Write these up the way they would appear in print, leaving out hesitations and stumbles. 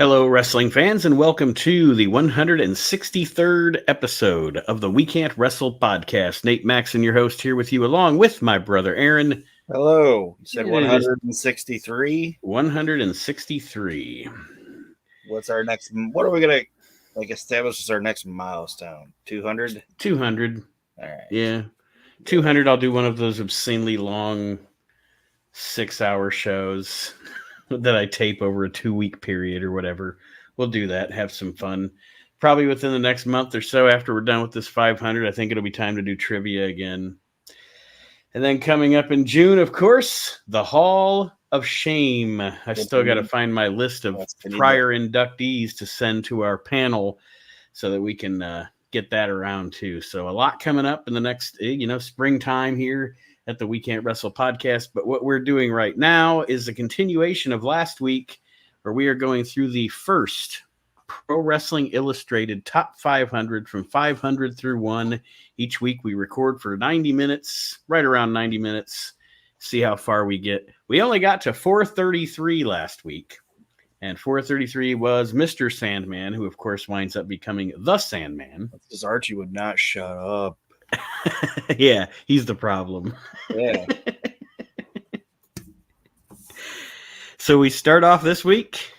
Hello, wrestling fans, and welcome to the 163rd episode of the We Can't Wrestle podcast. Nate Maxon, your host, here with you, along with my brother Aaron. Hello. You said It is 163. 163. What's our next? What are we gonna establish as our next milestone? 200. 200. All right. Yeah. 200. I'll do one of those obscenely long 6-hour shows that I tape over a 2-week period or whatever. We'll do that. Have some fun. Probably within the next month or so after we're done with this 500, I think it'll be time to do trivia again. And then coming up in June, of course, the Hall of Shame. I still got to find my list of prior inductees to send to our panel so that we can get that around too. So a lot coming up in the next, springtime here at the We Can't Wrestle podcast. But what we're doing right now is a continuation of last week, where we are going through the first Pro Wrestling Illustrated Top 500 from 500 through 1. Each week we record for 90 minutes, right around 90 minutes, see how far we get. We only got to 433 last week, and 433 was Mr. Sandman, who of course winds up becoming the Sandman. Because Archie would not shut up. Yeah, he's the problem. Yeah. So we start off this week,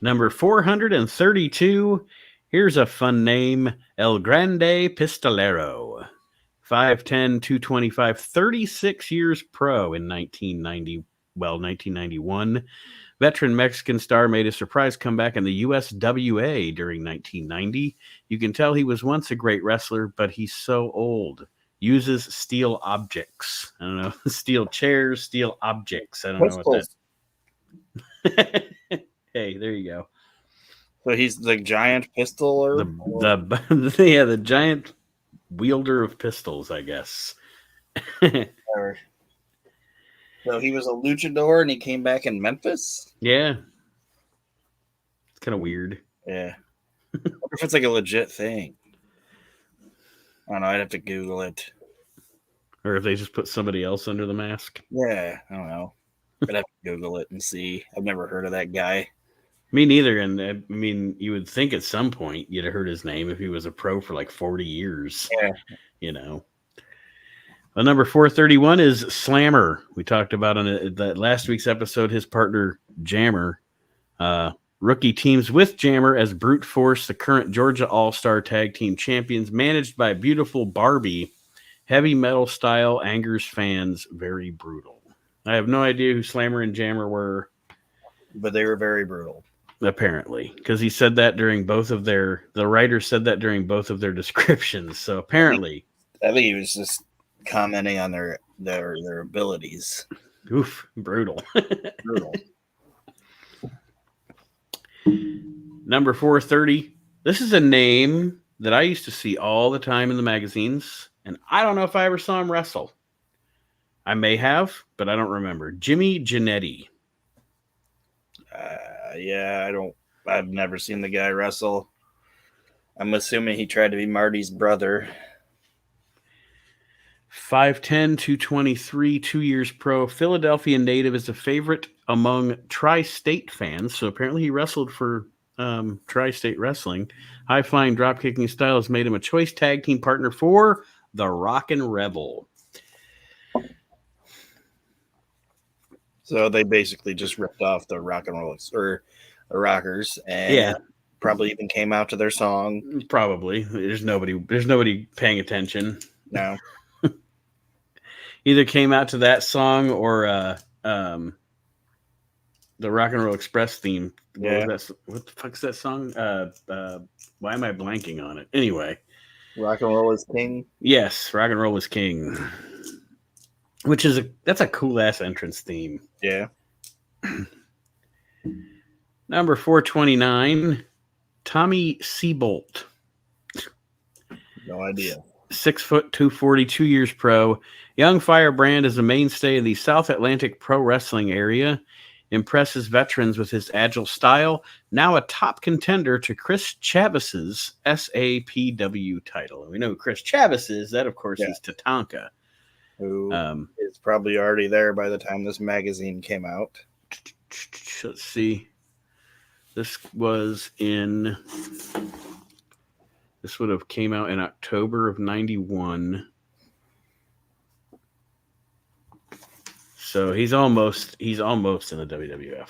number 432. Here's a fun name, El Grande Pistolero. 5'10", 225, 36 years pro in 1991. Veteran Mexican star made a surprise comeback in the USWA during 1990. You can tell he was once a great wrestler, but he's so old. Uses steel objects. I don't know, steel chairs, steel objects. I don't know what that. Hey, there you go. So he's the giant pistol, the giant wielder of pistols, I guess. So he was a luchador and he came back in Memphis? Yeah. It's kind of weird. Yeah. I wonder if it's like a legit thing. I don't know. I'd have to Google it. Or if they just put somebody else under the mask. Yeah, I don't know. I'd have to Google it and see. I've never heard of that guy. Me neither. And I mean, you would think at some point you'd have heard his name if he was a pro for like 40 years. Yeah. You know. Well, number 431 is Slammer. We talked about on that last week's episode, his partner Jammer. Rookie teams with Jammer as Brute Force, the current Georgia All-Star Tag Team Champions, managed by beautiful Barbie. Heavy metal style, angers fans, very brutal. I have no idea who Slammer and Jammer were. But they were very brutal. Apparently, because he said that during both of the writer said that during both of their descriptions. So apparently. I think he was just commenting on their abilities. Oof, brutal. Brutal. Number 430. This is a name that I used to see all the time in the magazines, and I don't know if I ever saw him wrestle. I may have, but I don't remember. Jimmy Jannetty. Yeah, I've never seen the guy wrestle. I'm assuming he tried to be Marty's brother. 5'10", 223, 2 years pro. Philadelphia native, is a favorite among tri-state fans. So apparently he wrestled for tri-state wrestling. High-flying drop-kicking style has made him a choice tag team partner for the Rockin' Rebel. So they basically just ripped off the rock and roll or the Rockers, and probably even came out to their song. Probably. There's nobody paying attention. No. Either came out to that song or the Rock and Roll Express theme. Yeah. What the fuck's that song? Why am I blanking on it? Anyway. Rock and Roll is King? Yes, Rock and Roll is King. Which is that's a cool ass entrance theme. Yeah. Number 429, Tommy Seabolt. No idea. 6 foot 240, 2 years pro. Young Firebrand is a mainstay in the South Atlantic pro wrestling area. Impresses veterans with his agile style. Now a top contender to Chris Chavis's SAPW title. And we know who Chris Chavis is. That, of course, is Tatanka. Who is probably already there by the time this magazine came out. Let's see. This was in. This would have came out in October of 91. So he's almost in the WWF.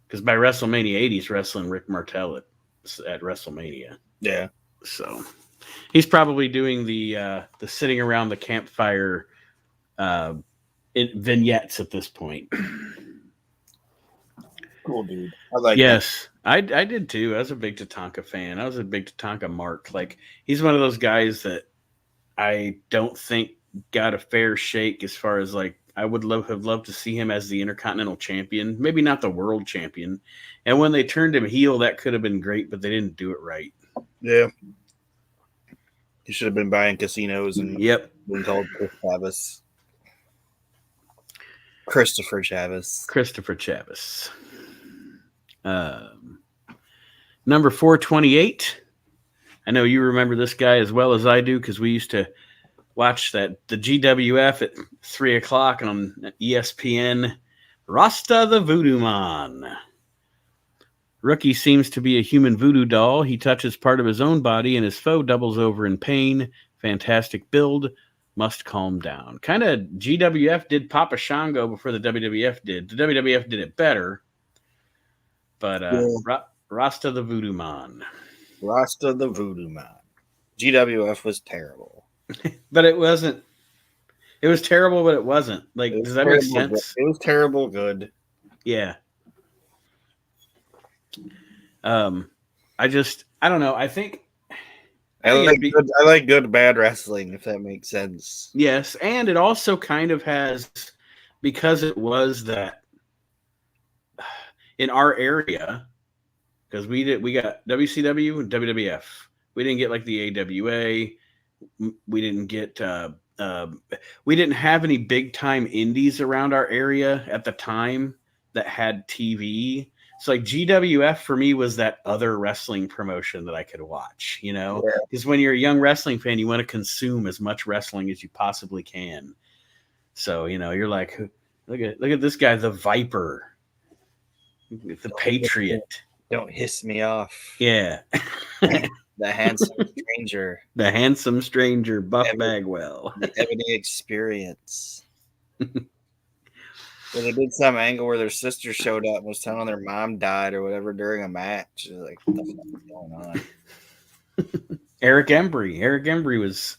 Because by WrestleMania 80, he's wrestling Rick Martel at WrestleMania. Yeah. So he's probably doing the sitting around the campfire vignettes at this point. Cool dude. I like yes, I did too. I was a big Tatanka fan. I was a big Tatanka mark. Like, he's one of those guys that I don't think got a fair shake as far as, like, I would have loved to see him as the Intercontinental Champion, maybe not the World Champion. And when they turned him heel, that could have been great, but they didn't do it right. Yeah. He should have been buying casinos and been called Christopher Chavis. Christopher Chavis. Number 428. I know you remember this guy as well as I do because we used to watch the GWF at 3 o'clock on ESPN. Rasta the Voodoo Man. Rookie seems to be a human voodoo doll. He touches part of his own body and his foe doubles over in pain. Fantastic build. Must calm down. Kind of GWF did Papa Shango before the WWF did. The WWF did it better. But Rasta the Voodoo Man. Rasta the Voodoo Man. GWF was terrible. But it wasn't. It was terrible, but it wasn't. Like, does that make sense? It was terrible good. Yeah. I don't know. I think I like good bad wrestling, if that makes sense. Yes, and it also kind of has, because it was that in our area, because we got WCW and WWF. We didn't get like the AWA. We didn't get we didn't have any big time indies around our area at the time that had TV. So like GWF for me was that other wrestling promotion that I could watch, you know, because when you're a young wrestling fan, you want to consume as much wrestling as you possibly can. So, you know, you're like, look at this guy, the Viper, the Patriot. Don't hiss me off. Yeah. The handsome stranger. The handsome stranger, Buff Bagwell. The Ebony Experience. Well, they did some angle where their sister showed up and was telling their mom died or whatever during a match. Like, what the fuck is going on? Eric Embry was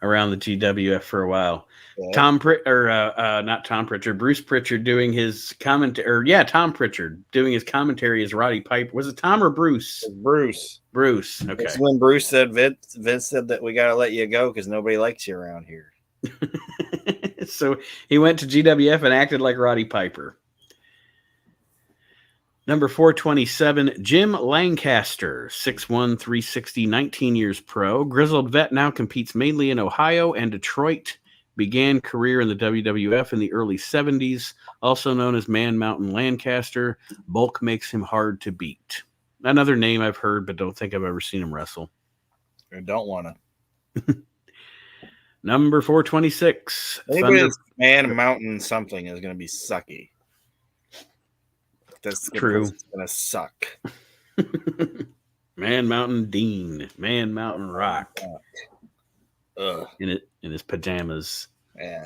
around the GWF for a while. Yeah. Not Tom Pritchard, Bruce Pritchard doing his commentary. Tom Pritchard doing his commentary as Roddy Piper. Was it Tom or Bruce? Bruce. Okay. That's when Bruce said, Vince said that we got to let you go because nobody likes you around here. So he went to GWF and acted like Roddy Piper. Number 427, Jim Lancaster, 6'1", 360, 19 years pro. Grizzled vet, now competes mainly in Ohio and Detroit. Began career in the WWF in the early 70s, also known as Man Mountain Lancaster. Bulk makes him hard to beat. Another name I've heard, but don't think I've ever seen him wrestle. I don't want to. Number 426. Man Mountain something is going to be sucky. That's true. It's going to suck. Man Mountain Dean. Man Mountain Rock. Ugh. In his pajamas. Yeah.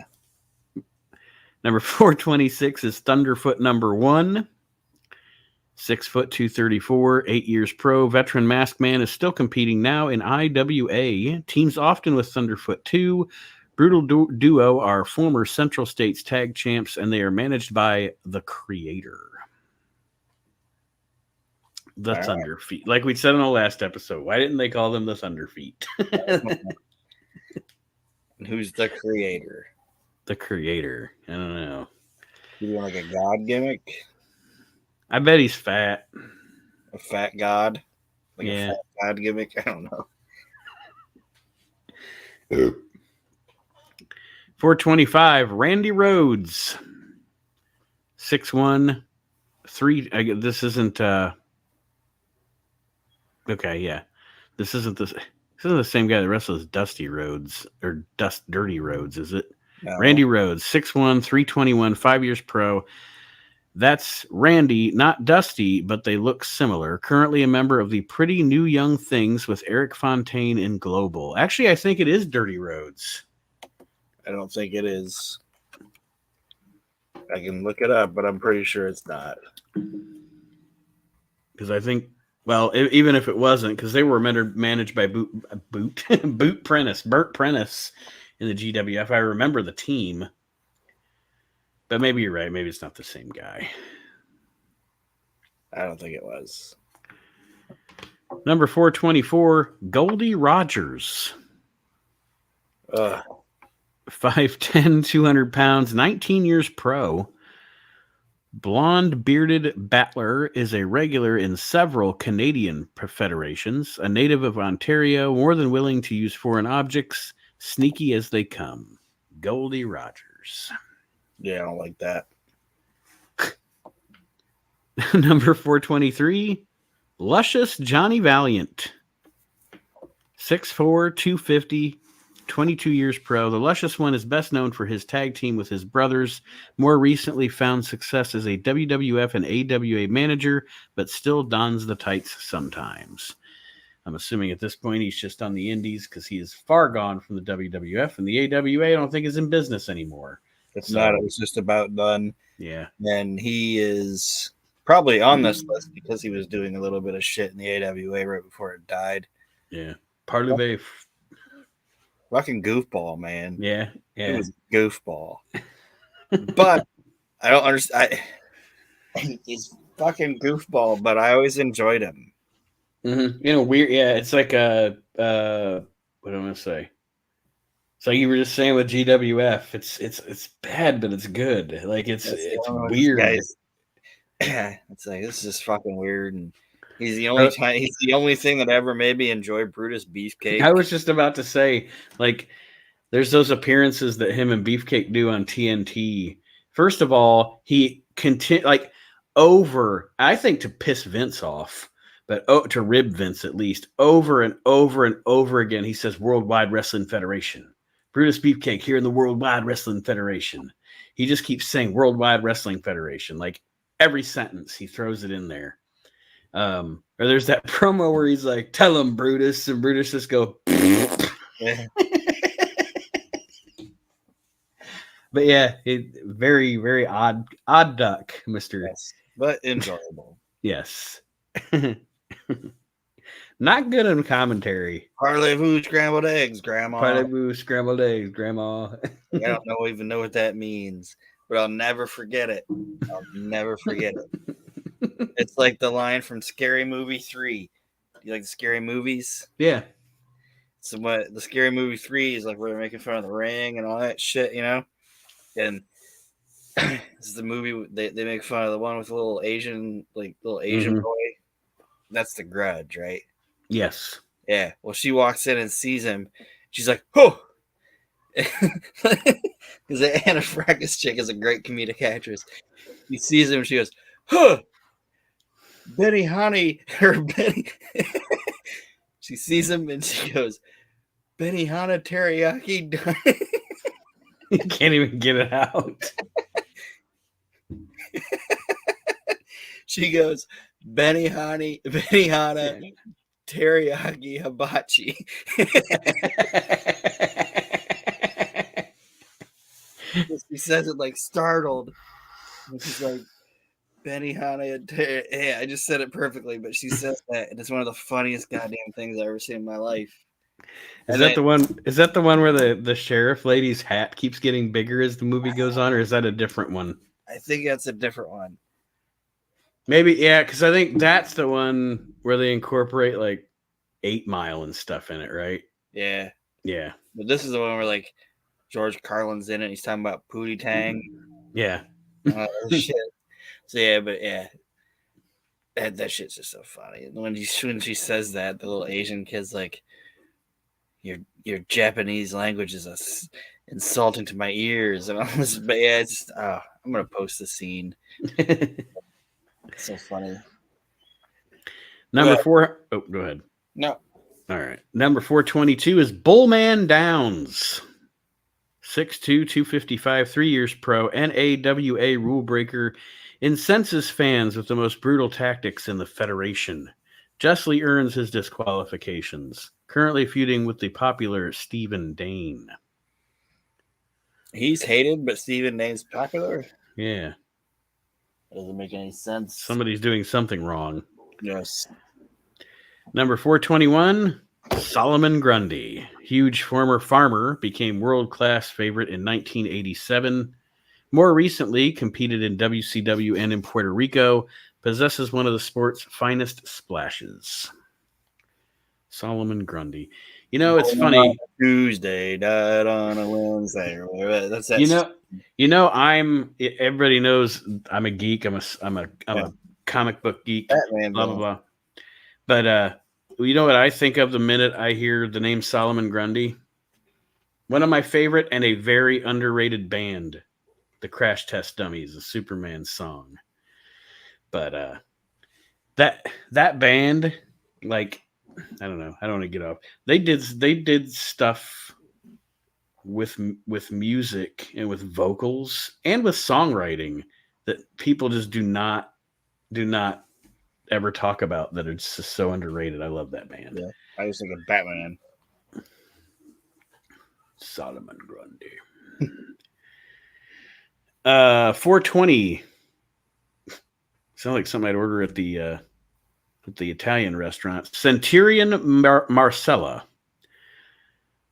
Number 426 is Thunderfoot number 1. 6 foot 234, 8 years pro. Veteran Masked Man is still competing now in IWA. Teams often with Thunderfoot 2. Brutal Duo are former Central States Tag Champs, and they are managed by the Creator. The Thunderfeet. Like we said in the last episode, why didn't they call them the Thunderfeet? Who's the Creator? The Creator. I don't know. You want like a god gimmick? I bet he's fat. A fat god? Like a fat god gimmick? I don't know. 425, Randy Rhodes. 6'1", 3. This isn't. Okay, yeah. This isn't the same guy that wrestles Dusty Rhodes or Dirty Rhodes, is it? No. Randy Rhodes, 6'1", 321, 5 years pro. That's Randy, not Dusty, but they look similar. Currently a member of the Pretty New Young Things with Eric Fontaine in Global. Actually, I think it is Dirty Roads. I don't think it is. I can look it up, but I'm pretty sure it's not. Because I think, well, even if it wasn't, because they were managed by Burt Prentice in the GWF. I remember the team. But maybe you're right. Maybe it's not the same guy. I don't think it was. Number 424, Goldie Rogers. 5'10", 200 pounds, 19 years pro. Blonde bearded battler is a regular in several Canadian federations. A native of Ontario, more than willing to use foreign objects, sneaky as they come. Goldie Rogers. Yeah, I don't like that. Number 423, Luscious Johnny Valiant. 6'4", 250, 22 years pro. The Luscious One is best known for his tag team with his brothers. More recently found success as a WWF and AWA manager, but still dons the tights sometimes. I'm assuming at this point he's just on the indies because he is far gone from the WWF, and the AWA I don't think is in business anymore. It's not. It was just about done. Yeah. And he is probably on this list because he was doing a little bit of shit in the AWA right before it died. Yeah. Parlez fucking goofball, man. Yeah. He was a goofball. But I don't understand. He's fucking goofball, but I always enjoyed him. Mm-hmm. Weird. Yeah, it's like what am I gonna say? So you were just saying with GWF, it's bad, but it's good. Like it's weird. It's like this is just fucking weird, and he's the only thing that ever made me enjoy Brutus Beefcake. I was just about to say, like, there's those appearances that him and Beefcake do on TNT. First of all, he I think to piss Vince off, but to rib Vince at least, over and over and over again, he says Worldwide Wrestling Federation. Brutus Beefcake here in the Worldwide Wrestling Federation. He just keeps saying Worldwide Wrestling Federation. Like every sentence, he throws it in there. Or there's that promo where he's like, "Tell him, Brutus," and Brutus just go. Yeah. But yeah, very, very odd duck, Mr. Yes, but enjoyable. Yes. Not good in commentary. Parlez-vous scrambled eggs, Grandma. Parlez-vous scrambled eggs, Grandma. I don't even know what that means, but I'll never forget it. I'll never forget it. It's like the line from Scary Movie 3. You like the Scary Movies? Yeah. So what the Scary Movie 3 is like where they're making fun of the ring and all that shit, And this is the movie they make fun of the one with the little Asian boy. That's The Grudge, right? Yes. Yeah. Well, she walks in and sees him. She's like, "Oh," because the Anna Fracas chick is a great comedic actress. She sees him. And she goes, "Huh, Benny, honey," or Benny. She sees him and she goes, "Benny, Hanna teriyaki." You can't even get it out. She goes, Benny Hanna teriyaki hibachi. She says it like startled. And she's like, Benny Hanna. Yeah, I just said it perfectly, but she says that, and it's one of the funniest goddamn things I've ever seen in my life. Is that the one where the sheriff lady's hat keeps getting bigger as the movie goes on, or is that a different one? I think that's a different one. Maybe, yeah, because I think that's the one where they incorporate like 8 Mile and stuff in it, right? Yeah. Yeah. But this is the one where like George Carlin's in it. He's talking about Pootie Tang. Yeah. Shit. So yeah, but yeah. That shit's just so funny. When she says that, the little Asian kid's like, Your Japanese language is insulting to my ears, and all this. But yeah, it's just, I'm gonna post the scene. It's so funny. Number 4. Oh, go ahead. No. All right. Number 422 is Bullman Downs. 6'2", 255, 3 years pro, NAWA rule breaker, incenses fans with the most brutal tactics in the Federation. Justly earns his disqualifications. Currently feuding with the popular Stephen Dane. He's hated, but Stephen Dane's popular. Yeah. That doesn't make any sense. Somebody's doing something wrong. Yes. Number 421, Solomon Grundy. Huge former farmer, became world-class favorite in 1987. More recently, competed in WCW and in Puerto Rico. Possesses one of the sport's finest splashes. Solomon Grundy. You know, it's funny. Tuesday, died on a Wednesday, or whatever. That's that. Everybody knows I'm a geek. I'm a comic book geek. Batman, blah blah blah. But you know what I think of the minute I hear the name Solomon Grundy? One of my favorite and a very underrated band, the Crash Test Dummies, a Superman song. But that band, like, I don't know. I don't want to get off. They did stuff with music and with vocals and with songwriting that people just do not ever talk about, that it's just so underrated. I love that band. Yeah, I just think of Batman. Solomon Grundy. 420. Sounds like something I'd order at the Italian restaurant. Centurion Marcella.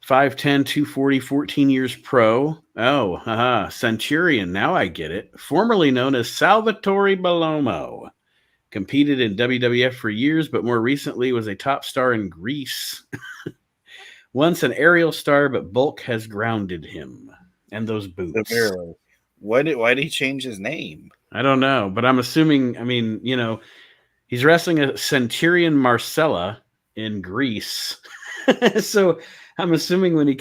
5'10", 240, 14 years pro. Oh, Centurion. Now I get it. Formerly known as Salvatore Bellomo. Competed in WWF for years, but more recently was a top star in Greece. Once an aerial star, but bulk has grounded him. And those boots. Severely. Why did he change his name? I don't know, but I'm assuming, he's wrestling a Centurion Marcella in Greece. So I'm assuming when he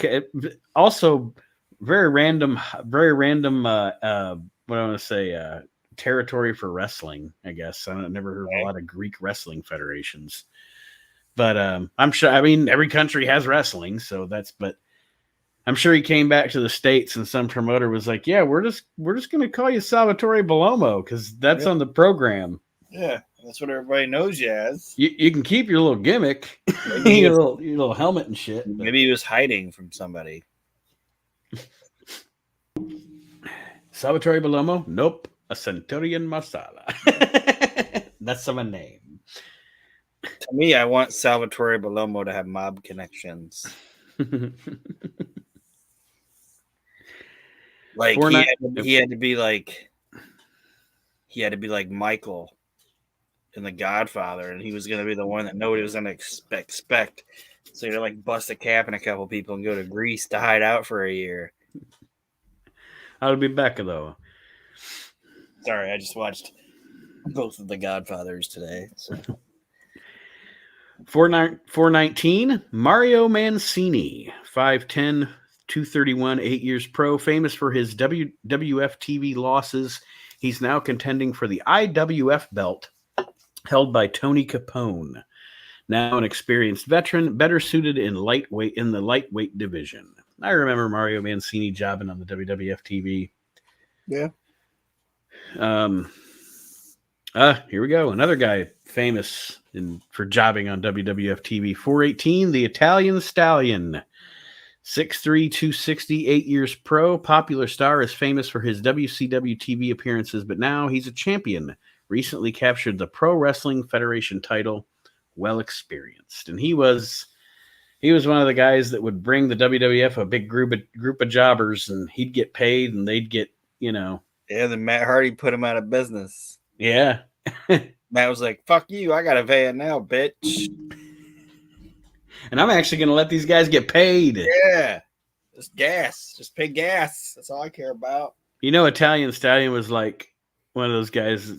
also very random what I want to say, territory for wrestling, I guess. I've never heard of a lot of Greek wrestling federations, but I'm sure, every country has wrestling, but I'm sure he came back to the States and some promoter was like, yeah, we're just going to call you Salvatore Bellomo because that's on the program. Yeah, that's what everybody knows you as. You can keep your little gimmick, your little helmet and shit. But maybe he was hiding from somebody. Salvatore Bellomo? Nope. A Centurion Marsala. That's my name. To me, I want Salvatore Bellomo to have mob connections. Like he had to be like Michael in The Godfather, and he was going to be the one that nobody was going to expect. So you're like bust a cap in a couple people and go to Greece to hide out for a year. I'll be back though. Sorry, I just watched both of The Godfathers today. So. 419, Mario Mancini, 5'10", 231, 8 years pro, famous for his WWF TV losses. He's now contending for the IWF belt held by Tony Capone. Now an experienced veteran, better suited in the lightweight division. I remember Mario Mancini jobbing on the WWF TV. Yeah. Here we go. Another guy famous for jobbing on WWF TV. 418, the Italian Stallion. 6'3", 260, 8 years pro. Popular star, is famous for his WCW TV appearances, but now he's a champion. Recently captured the Pro Wrestling Federation title. Well experienced. And he was one of the guys that would bring the WWF a big group of jobbers, and he'd get paid and they'd get, Yeah, then Matt Hardy put him out of business. Yeah. Matt was like, fuck you, I got a van now, bitch. And I'm actually going to let these guys get paid. Yeah. Just gas. Just pay gas. That's all I care about. Italian Stallion was like one of those guys,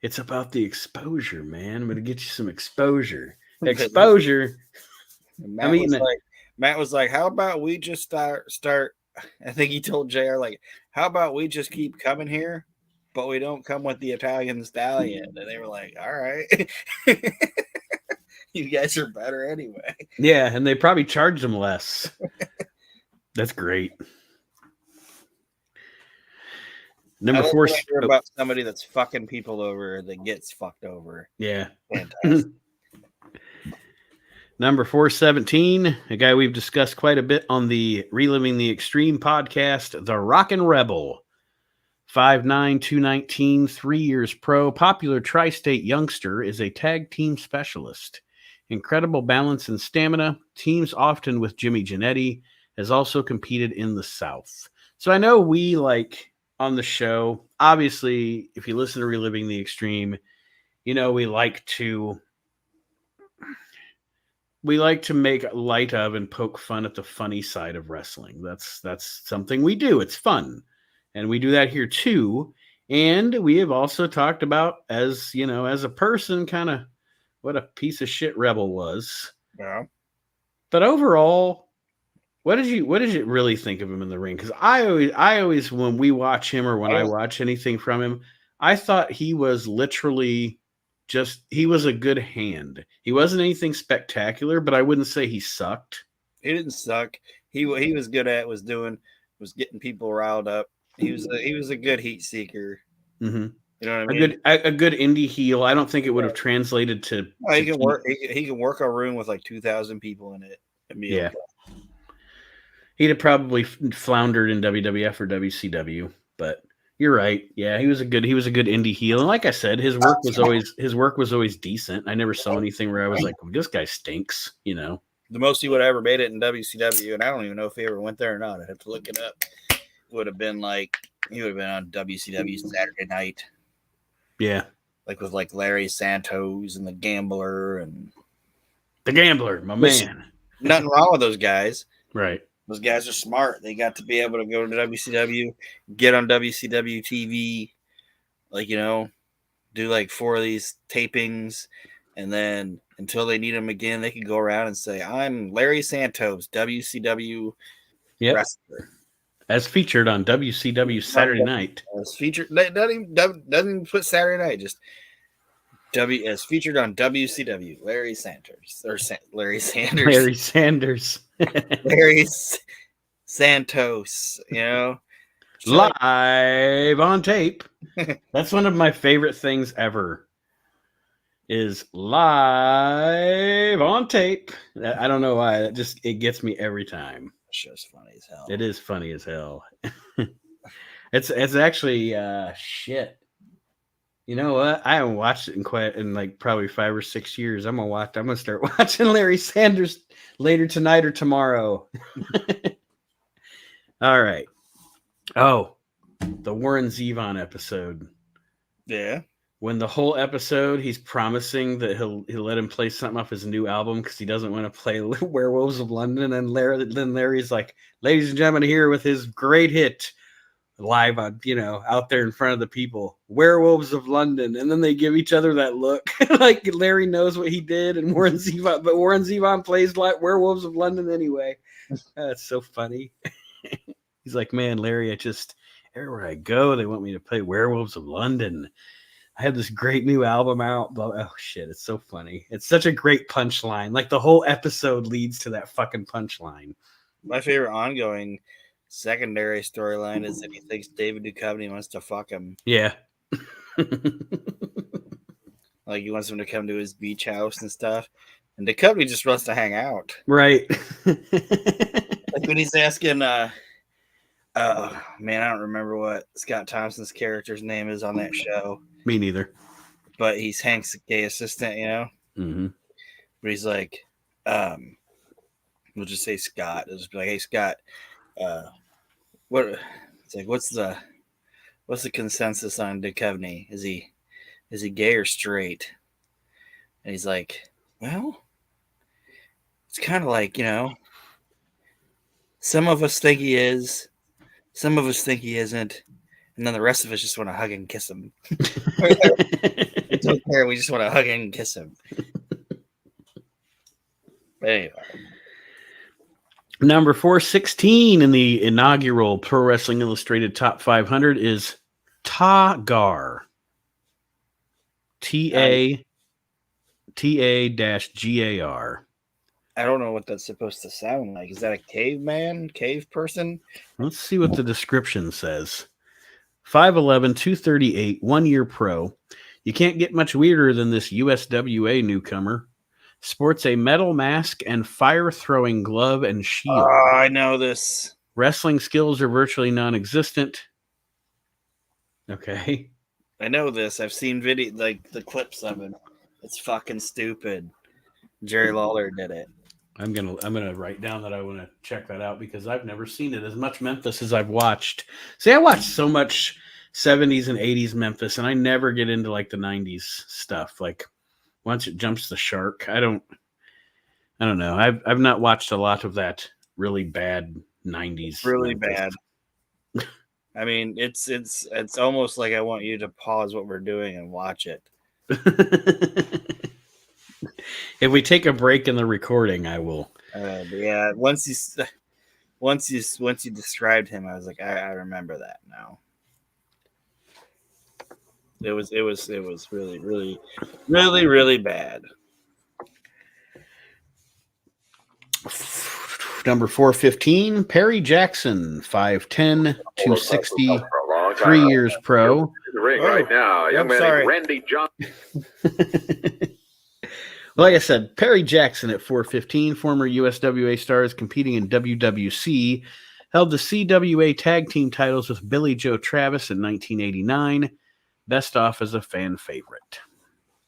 it's about the exposure, man. I'm going to get you some exposure. Exposure. Matt was like, how about we just start I think he told JR, like, how about we just keep coming here, but we don't come with the Italian Stallion? And they were like, all right. You guys are better anyway. Yeah, and they probably charged them less. That's great. Number I like 4. when I hear about somebody that's fucking people over that gets fucked over. Yeah. Fantastic. Number 417, a guy we've discussed quite a bit on the Reliving the Extreme podcast, the Rockin' Rebel. 5'9", 219, 3 years pro, popular tri-state youngster, is a tag team specialist. Incredible balance and stamina, teams often with Jimmy Janetti, has also competed in the South. So I know we on the show, obviously, if you listen to Reliving the Extreme, we like to make light of and poke fun at the funny side of wrestling. That's something we do. It's fun. And we do that here too. And we have also talked about, as a person, kind of what a piece of shit Rebel was. Yeah. But overall, what did you really think of him in the ring? Because I always when we watch him or when I watch anything from him, I thought he was literally he was a good hand. He wasn't anything spectacular, but I wouldn't say he sucked. He didn't suck. He was good at was getting people riled up. He was a good heat seeker. Mm-hmm. You know what I mean? A good indie heel. I don't think it would have translated to. He can work. He can work a room with like 2,000 people in it. And be okay. He'd have probably floundered in WWF or WCW, but you're right. Yeah, he was a good indie heel, and like I said, his work was always decent. I never saw anything where I was like, well, "This guy stinks," The most he would have ever made it in WCW, and I don't even know if he ever went there or not. I'd have to look it up. Would have been he would have been on WCW Saturday Night. Yeah, with Larry Santos and the Gambler my man. Nothing wrong with those guys, right? Those guys are smart. They got to be able to go to WCW, get on WCW TV, do 4 of these tapings, and then until they need them again, they can go around and say, "I'm Larry Santos, WCW wrestler." As featured on WCW Saturday Night. As featured, doesn't even put Saturday Night, just as featured on WCW. Larry Santos or Larry Sanders. Larry Sanders. Larry Santos. Live on tape. That's one of my favorite things ever. Is live on tape. I don't know why. It gets me every time. That show's funny as hell. It is funny as hell. It's actually shit. You know what? I haven't watched it in probably 5 or 6 years. I'm gonna start watching Larry Sanders later tonight or tomorrow. All right. Oh, the Warren Zevon episode. Yeah. When the whole episode he's promising that he'll let him play something off his new album because he doesn't want to play Werewolves of London, and Larry's like, "Ladies and gentlemen, here with his great hit live on out there in front of the people, Werewolves of London," and then they give each other that look like Larry knows what he did, and Warren Zevon plays like Werewolves of London anyway. That's so funny. He's like, "Man, Larry, everywhere I go, they want me to play Werewolves of London. I have this great new album out." Oh shit, it's so funny. It's such a great punchline. The whole episode leads to that fucking punchline. My favorite ongoing secondary storyline is that he thinks David Duchovny wants to fuck him. Yeah. He wants him to come to his beach house and stuff. And Duchovny just wants to hang out. Right. When he's asking, man, I don't remember what Scott Thompson's character's name is on that show. Me neither. But he's Hank's gay assistant, Mm-hmm. But he's like, we'll just say Scott. It'll just be like, "Hey, Scott, what?" It's like, what's the consensus on Duchovny? Is he gay or straight? And he's like, "Well, it's kind of like, some of us think he is, some of us think he isn't, and then the rest of us just want to hug and kiss him." We don't care. We just want to hug and kiss him. But anyway. Number 416 in the inaugural Pro Wrestling Illustrated Top 500 is Tagar. TAGAR. I don't know what that's supposed to sound like. Is that a cave person? Let's see what the description says. 5'11", 238, 1-year pro. You can't get much weirder than this USWA newcomer. Sports a metal mask and fire-throwing glove and shield. Oh, I know this. Wrestling skills are virtually non-existent. Okay. I know this. I've seen video, like the clips of it. It's fucking stupid. Jerry Lawler did it. I'm gonna write down that I want to check that out because I've never seen it. As much Memphis as I've watched. See, I watched so much 70s and 80s Memphis, and I never get into like the 90s stuff. Like once it jumps the shark, I don't know. I've not watched a lot of that really bad 90s. Really Memphis. bad. I mean, it's almost like I want you to pause what we're doing and watch it. If we take a break in the recording, I will. Yeah, once you described him, I was like, I remember that now. It was really, really, really, really bad. Number 415, Perry Jackson, 5'10", 260, 3 years pro. The ring right now, young man named Randy Johnson. Like I said, Perry Jackson at 415, former USWA stars competing in WWC, held the CWA tag team titles with Billy Joe Travis in 1989. Best off as a fan favorite.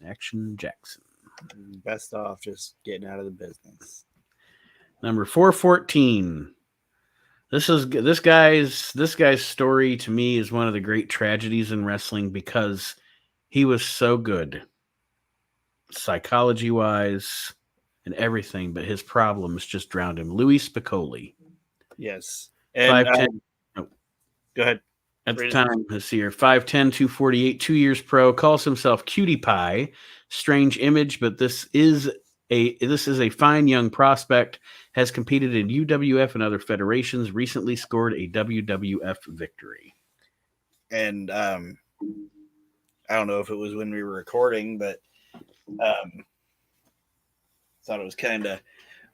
Action Jackson. Best off just getting out of the business. Number 414. This guy's story to me is one of the great tragedies in wrestling because he was so good. Psychology wise and everything, but his problems just drowned him. Louis Spicolli. Yes. And 5'10". Go ahead. At the time this year, 5'10", 248, 2 years pro, calls himself Cutie Pie. Strange image, but this is a fine young prospect, has competed in UWF and other federations, recently scored a WWF victory. And I don't know if it was when we were recording, but thought it was kind of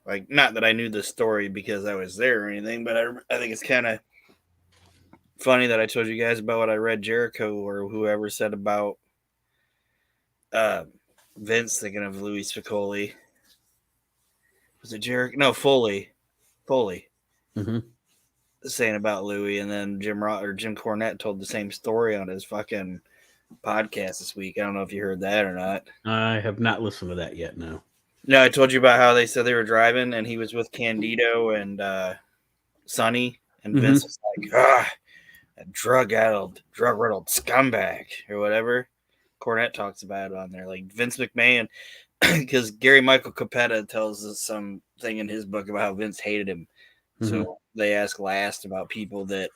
like, not that I knew the story because I was there or anything, but I think it's kind of funny that I told you guys about what I read Jericho or whoever said about Vince thinking of Louis Spicolli. Was it Jericho? No, Foley. Mm-hmm. Saying about Louis, and then Jim Cornette told the same story on his fucking podcast this week. I don't know if you heard that or not. I have not listened to that yet. No, I told you about how they said they were driving and he was with Candido and Sonny, and Vince was like, a drug-riddled scumbag or whatever. Cornette talks about it on there, like Vince McMahon, because Gary Michael Capetta tells us something in his book about how Vince hated him. So they ask Last about people that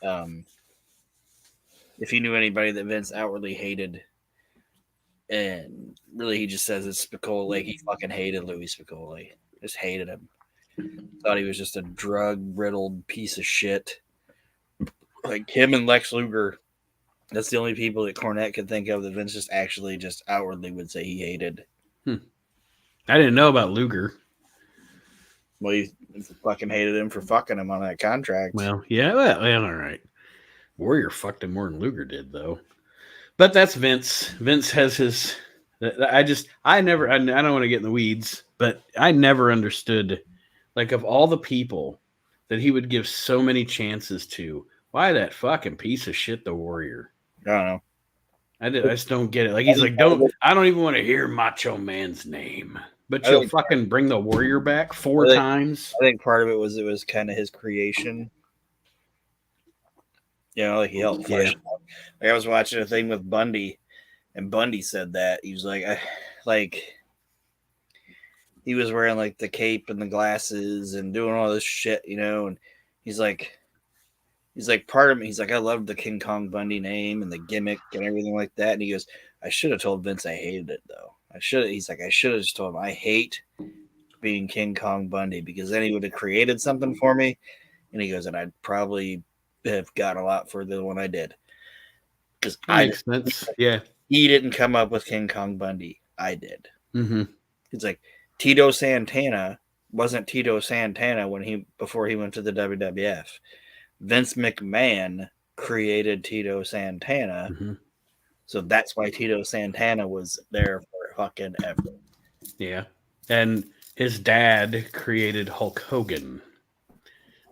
if he knew anybody that Vince outwardly hated, and really he just says it's Spicolli. Like he fucking hated Louis Spicolli, just hated him. Thought he was just a drug-riddled piece of shit. Like him and Lex Luger, that's the only people that Cornette could think of that Vince just actually just outwardly would say he hated. I didn't know about Luger. Well, he fucking hated him for fucking him on that contract. Well, yeah, well, all right. Warrior fucked him more than Luger did, though. But that's Vince. Vince has his. I don't want to get in the weeds, but I never understood, like, of all the people that he would give so many chances to, why that fucking piece of shit, the Warrior? I don't know. I just don't get it. Like, he's like, I don't even want to hear Macho Man's name. But you'll fucking bring the Warrior back four times? I think part of it was kind of his creation. You know, like he helped flesh it out. Like I was watching a thing with Bundy, and Bundy said that. He was like, he was wearing like the cape and the glasses and doing all this shit, you know, and he's like part of me. He's like, I loved the King Kong Bundy name and the gimmick and everything like that. And he goes, I should have told Vince I hated it though. He's like, I should have just told him I hate being King Kong Bundy because then he would have created something for me. And he goes, and I'd probably have gotten a lot further than what I did. Because makes sense. Yeah. He didn't come up with King Kong Bundy. I did. Mm-hmm. It's like Tito Santana wasn't Tito Santana before he went to the WWF. Vince McMahon created Tito Santana. Mm-hmm. So that's why Tito Santana was there for fucking ever. Yeah. And his dad created Hulk Hogan.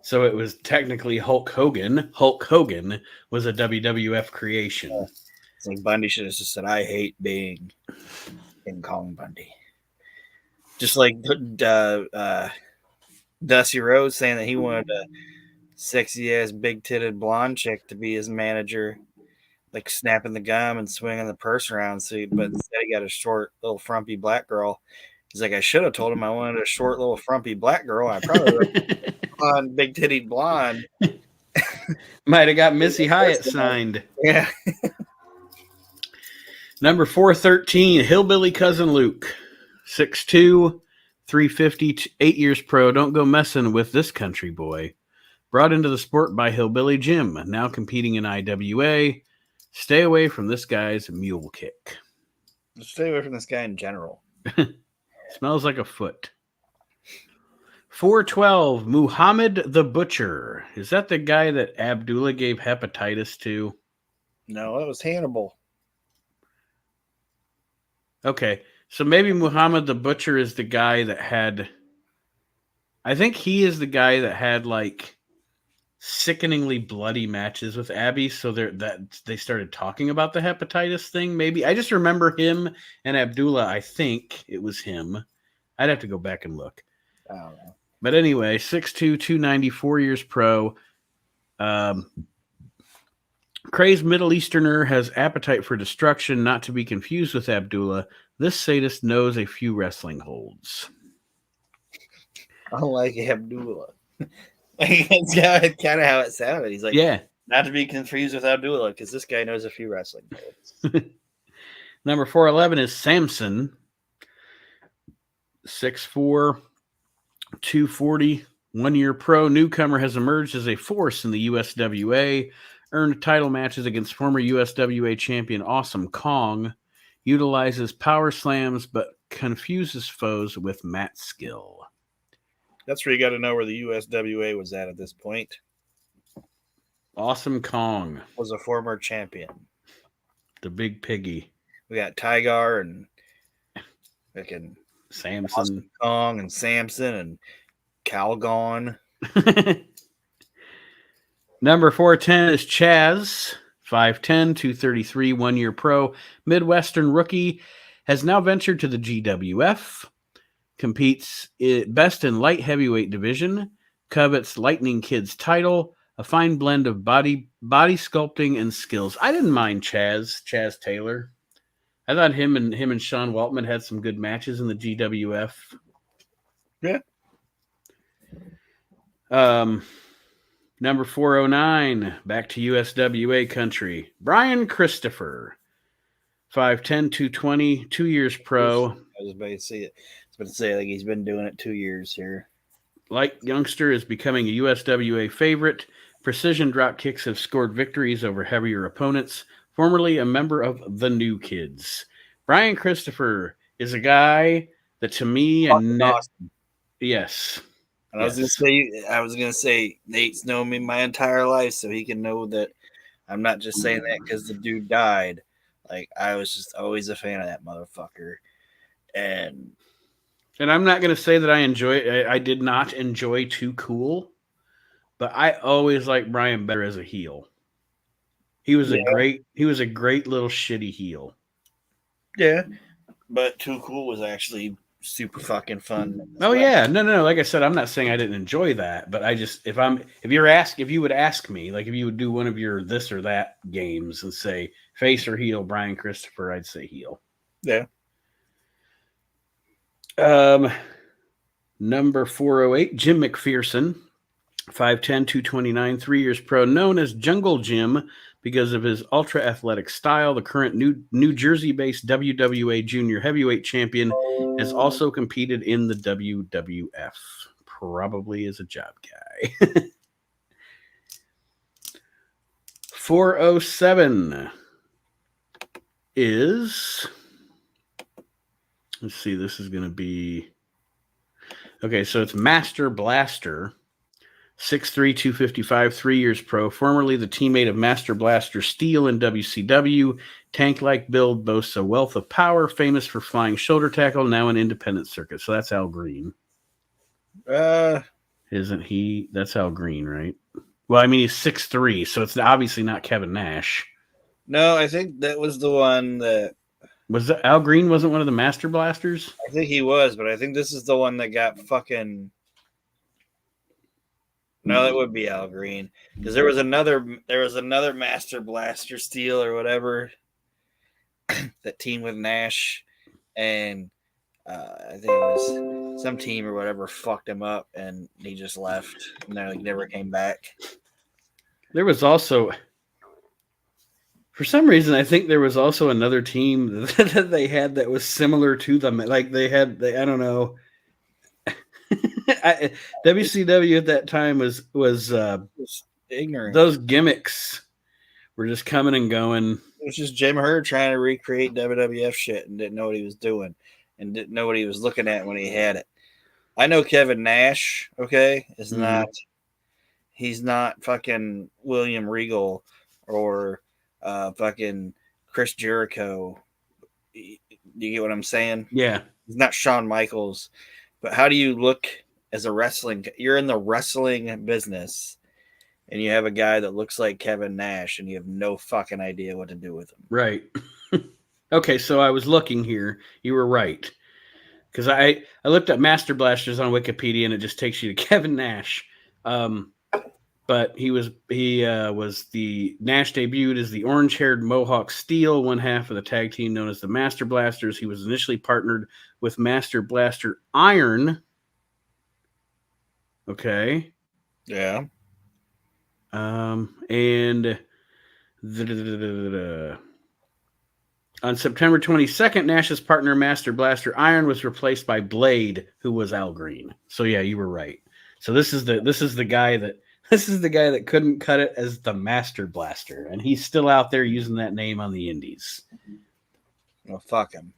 So it was technically Hulk Hogan. Hulk Hogan was a WWF creation. It's like Bundy should have just said, I hate being King Kong Bundy. Just like Dusty Rhodes saying that he wanted a sexy ass big titted blonde chick to be his manager, like snapping the gum and swinging the purse around. But instead he got a short little frumpy black girl. He's like, I should have told him I wanted a short little frumpy black girl. I probably would have big titted blonde. Might have got Missy Hyatt signed. Yeah. Number 413, Hillbilly Cousin Luke. 6'2", 350, 8 years pro. Don't go messing with this country boy. Brought into the sport by Hillbilly Jim, now competing in IWA. Stay away from this guy's mule kick. Stay away from this guy in general. Smells like a foot. 412, Muhammad the Butcher. Is that the guy that Abdullah gave hepatitis to? No, that was Hannibal. Okay, so maybe Muhammad the Butcher is the guy that had... I think he is the guy that had, like, sickeningly bloody matches with Abby, so they started talking about the hepatitis thing, maybe. I just remember him and Abdullah. I think it was him. I'd have to go back and look. I don't know. But anyway, 6'2", 290, 4 years pro. Crazed Middle Easterner has appetite for destruction, not to be confused with Abdullah. This sadist knows a few wrestling holds. I don't like Abdullah. That's kind of how it sounded. He's like, Yeah. Not to be confused with Abdullah, because this guy knows a few wrestling holds. Number 411 is Samson. 6'4", 240, 1 year pro. Newcomer has emerged as a force in the USWA. Earned title matches against former USWA champion Awesome Kong. Utilizes power slams, but confuses foes with mat skill. That's where you got to know where the USWA was at this point. Awesome Kong was a former champion. The big piggy. We got Tygar and fucking Samson. Awesome Kong and Samson and Calgon. Number 410 is Chaz. 5'10", 233, 1 year pro. Midwestern rookie. Has now ventured to the GWF. Competes best in light heavyweight division. Covets Lightning Kid's title. A fine blend of body sculpting and skills. I didn't mind Chaz Taylor. I thought him and Sean Waltman had some good matches in the GWF. Yeah. Number 409, back to USWA country. Brian Christopher. 5'10", 220, 2 years pro. I was about to say, like, he's been doing it 2 years here. Like youngster is becoming a USWA favorite. Precision drop kicks have scored victories over heavier opponents. Formerly a member of the New Kids. Brian Christopher is a guy that to me awesome. Yes. And I was gonna say Nate's known me my entire life, so he can know that I'm not just saying that because the dude died. Like, I was just always a fan of that motherfucker. And I'm not gonna say that I did not enjoy Too Cool, but I always liked Brian better as a heel. He was a great little shitty heel. Yeah. But Too Cool was actually super fucking fun. Oh yeah, no. Like I said, I'm not saying I didn't enjoy that, but I just if you would ask me, like if you would do one of your this or that games and say face or heel, Brian Christopher, I'd say heel. Yeah. Number 408, Jim McPherson, 5'10", 229, 3 years pro, known as Jungle Jim because of his ultra-athletic style. The current New Jersey-based WWA Junior Heavyweight Champion has also competed in the WWF, probably as a job guy. 407 is... Let's see, this is going to be... Okay, so it's Master Blaster. 6'3", 255, 3 years pro. Formerly the teammate of Master Blaster Steel in WCW. Tank-like build, boasts a wealth of power, famous for flying shoulder tackle, now an independent circuit. So that's Al Green. Isn't he? That's Al Green, right? Well, I mean, he's 6'3", so it's obviously not Kevin Nash. No, I think that was the one that... Was that Al Green wasn't one of the Master Blasters? I think he was, but I think this is the one that got fucking... No, that would be Al Green. Because there was another Master Blaster Steel or whatever that teamed with Nash, and I think it was some team or whatever fucked him up, and he just left, and they never came back. There was also, for some reason, I think there was also another team that they had that was similar to them. Like I don't know. WCW at that time was ignorant. Those gimmicks were just coming and going. It was just Jim Herd trying to recreate WWF shit and didn't know what he was doing and didn't know what he was looking at when he had it. I know Kevin Nash, okay, is not. He's not fucking William Regal or fucking Chris Jericho. You get what I'm saying? Yeah. He's not Shawn Michaels. But how do you look as a wrestling? You're in the wrestling business, and you have a guy that looks like Kevin Nash, and you have no fucking idea what to do with him. Right. Okay, so I was looking here. You were right. Because I looked up Master Blasters on Wikipedia, and it just takes you to Kevin Nash. But he was the Nash debuted as the orange-haired Mohawk Steel, one half of the tag team known as the Master Blasters. He was initially partnered with Master Blaster Iron. Okay. Yeah. And on September 22nd, Nash's partner Master Blaster Iron was replaced by Blade, who was Al Green. So yeah, you were right. So this is the guy that couldn't cut it as the Master Blaster, and he's still out there using that name on the indies. Well, fuck him.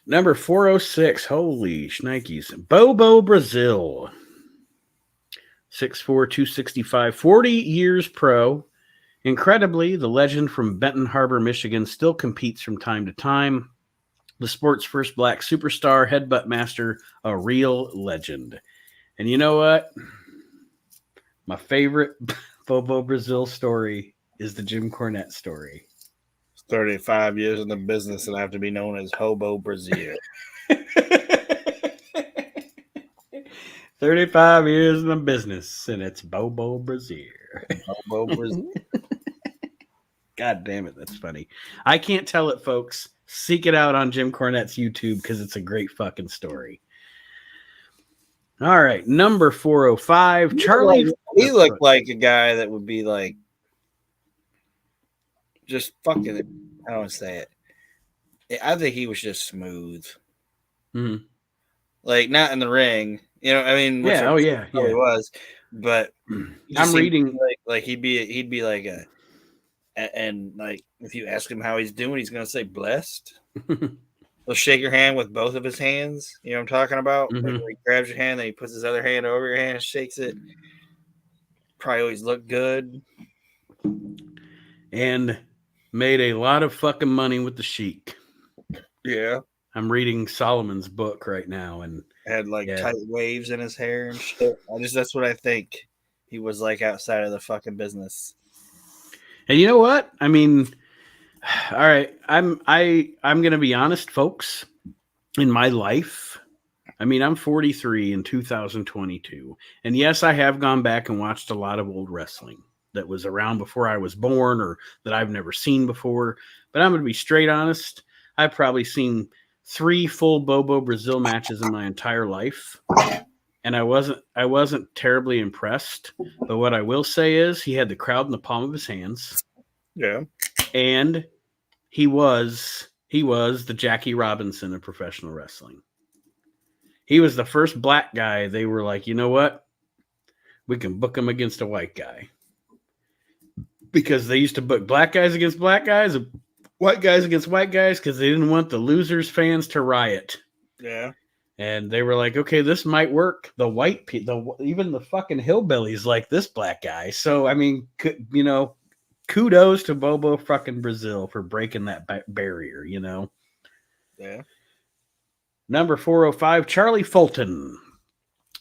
Number 406, holy shnikes. Bobo Brazil. 6'4", 265, 40 years pro. Incredibly, the legend from Benton Harbor, Michigan, still competes from time to time. The sport's first black superstar, headbutt master, a real legend. And you know what? My favorite Bobo Brazil story is the Jim Cornette story. 35 years in the business and I have to be known as Hobo Brazil. 35 years in the business, and it's Bobo Brazil. Hobo Brazil. God damn it, that's funny. I can't tell it, folks. Seek it out on Jim Cornette's YouTube because it's a great fucking story. All right, number 405, Charlie. He looked like a guy that would be like, just fucking, I don't want to say it. I think he was just smooth. Mm-hmm. Like, not in the ring. You know, I mean, yeah, yeah. He was, but I'm reading like he'd be like and like if you ask him how he's doing, he's gonna say blessed. He'll shake your hand with both of his hands. You know what I'm talking about? Mm-hmm. Like where he grabs your hand, then he puts his other hand over your hand and shakes it. Probably always look good. And made a lot of fucking money with the Sheik. Yeah. I'm reading Solomon's book right now, and had like tight waves in his hair and shit. That's what I think he was like outside of the fucking business. And you know what? I mean, all right, I'm gonna be honest, folks. In my life, I mean, I'm 43 in 2022, and yes, I have gone back and watched a lot of old wrestling that was around before I was born or that I've never seen before. But I'm gonna be straight honest. I've probably seen 3 full Bobo Brazil matches in my entire life, and I wasn't terribly impressed. But what I will say is he had the crowd in the palm of his hands. Yeah, and he was the Jackie Robinson of professional wrestling. He was the first black guy. They were like, you know what? We can book him against a white guy, because they used to book black guys against black guys. White guys against white guys because they didn't want the losers fans to riot. Yeah. And they were like, okay, this might work. The white people, even the fucking hillbillies like this black guy. So, I mean, kudos to Bobo fucking Brazil for breaking that barrier, Yeah. Number 405, Charlie Fulton.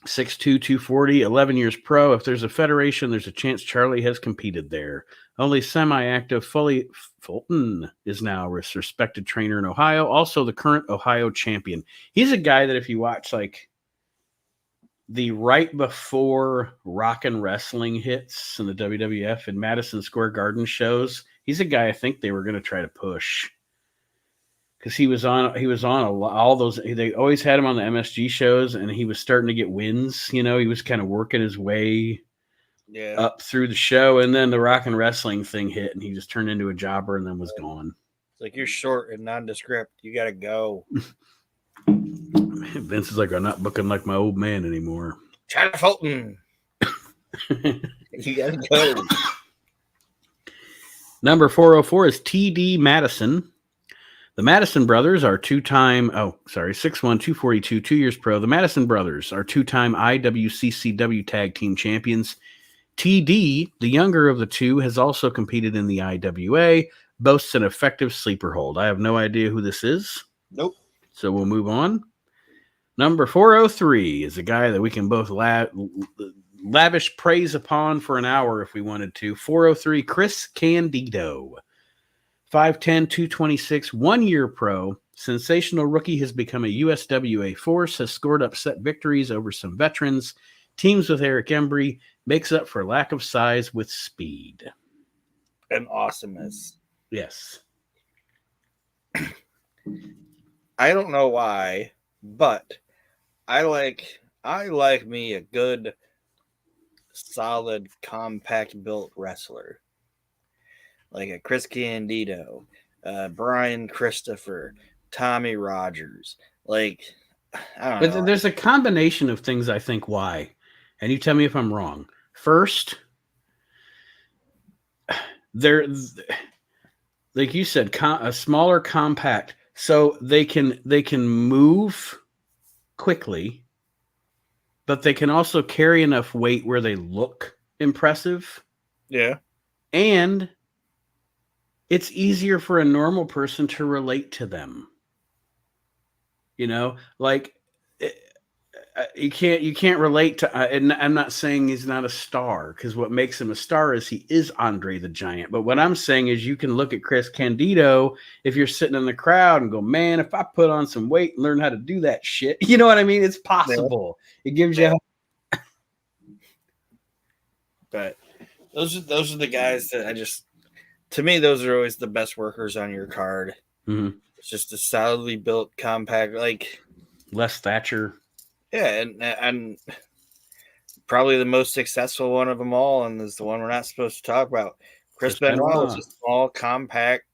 6'2", 240, 11 years pro. If there's a federation, there's a chance Charlie has competed there. Only semi-active, Fulton is now a respected trainer in Ohio, also the current Ohio champion. He's a guy that if you watch like the right before Rock and Wrestling hits in the WWF and Madison Square Garden shows, he's a guy I think they were going to try to push. Because he was on all those. They always had him on the MSG shows, and he was starting to get wins. He was kind of working his way up through the show, and then the Rock and Wrestling thing hit, and he just turned into a jobber, and then was gone. It's like, you're short and nondescript. You got to go. Vince is like, I'm not booking like my old man anymore. Charlie Fulton. You got to go. Number 404 is T.D. Madison. The Madison brothers are 6'1", 242, 2 years pro. The Madison brothers are two-time IWCCW Tag Team Champions. TD, the younger of the two, has also competed in the IWA, boasts an effective sleeper hold. I have no idea who this is. Nope. So we'll move on. Number 403 is a guy that we can both lavish praise upon for an hour if we wanted to. 403, Chris Candido. 5'10", 226, 1 year pro. Sensational rookie, has become a USWA force, has scored upset victories over some veterans, teams with Eric Embry, makes up for lack of size with speed. And awesomeness. Yes. I don't know why, but I like me a good, solid, compact built wrestler. Like a Chris Candido, Brian Christopher, Tommy Rogers. Like, I don't know. There's a combination of things I think why. And you tell me if I'm wrong. First, they're, like you said, a smaller compact. So they can move quickly, but they can also carry enough weight where they look impressive. Yeah. And it's easier for a normal person to relate to them. Like you can't relate to. And I'm not saying he's not a star, because what makes him a star is he is Andre the Giant. But what I'm saying is you can look at Chris Candido if you're sitting in the crowd and go, man, if I put on some weight and learn how to do that shit, you know what I mean? It's possible. Yeah. It gives you. But those are the guys that to me, those are always the best workers on your card. Mm-hmm. It's just a solidly built, compact, like Les Thatcher. Yeah, and probably the most successful one of them all, and is the one we're not supposed to talk about. Chris Benoit is a small, compact,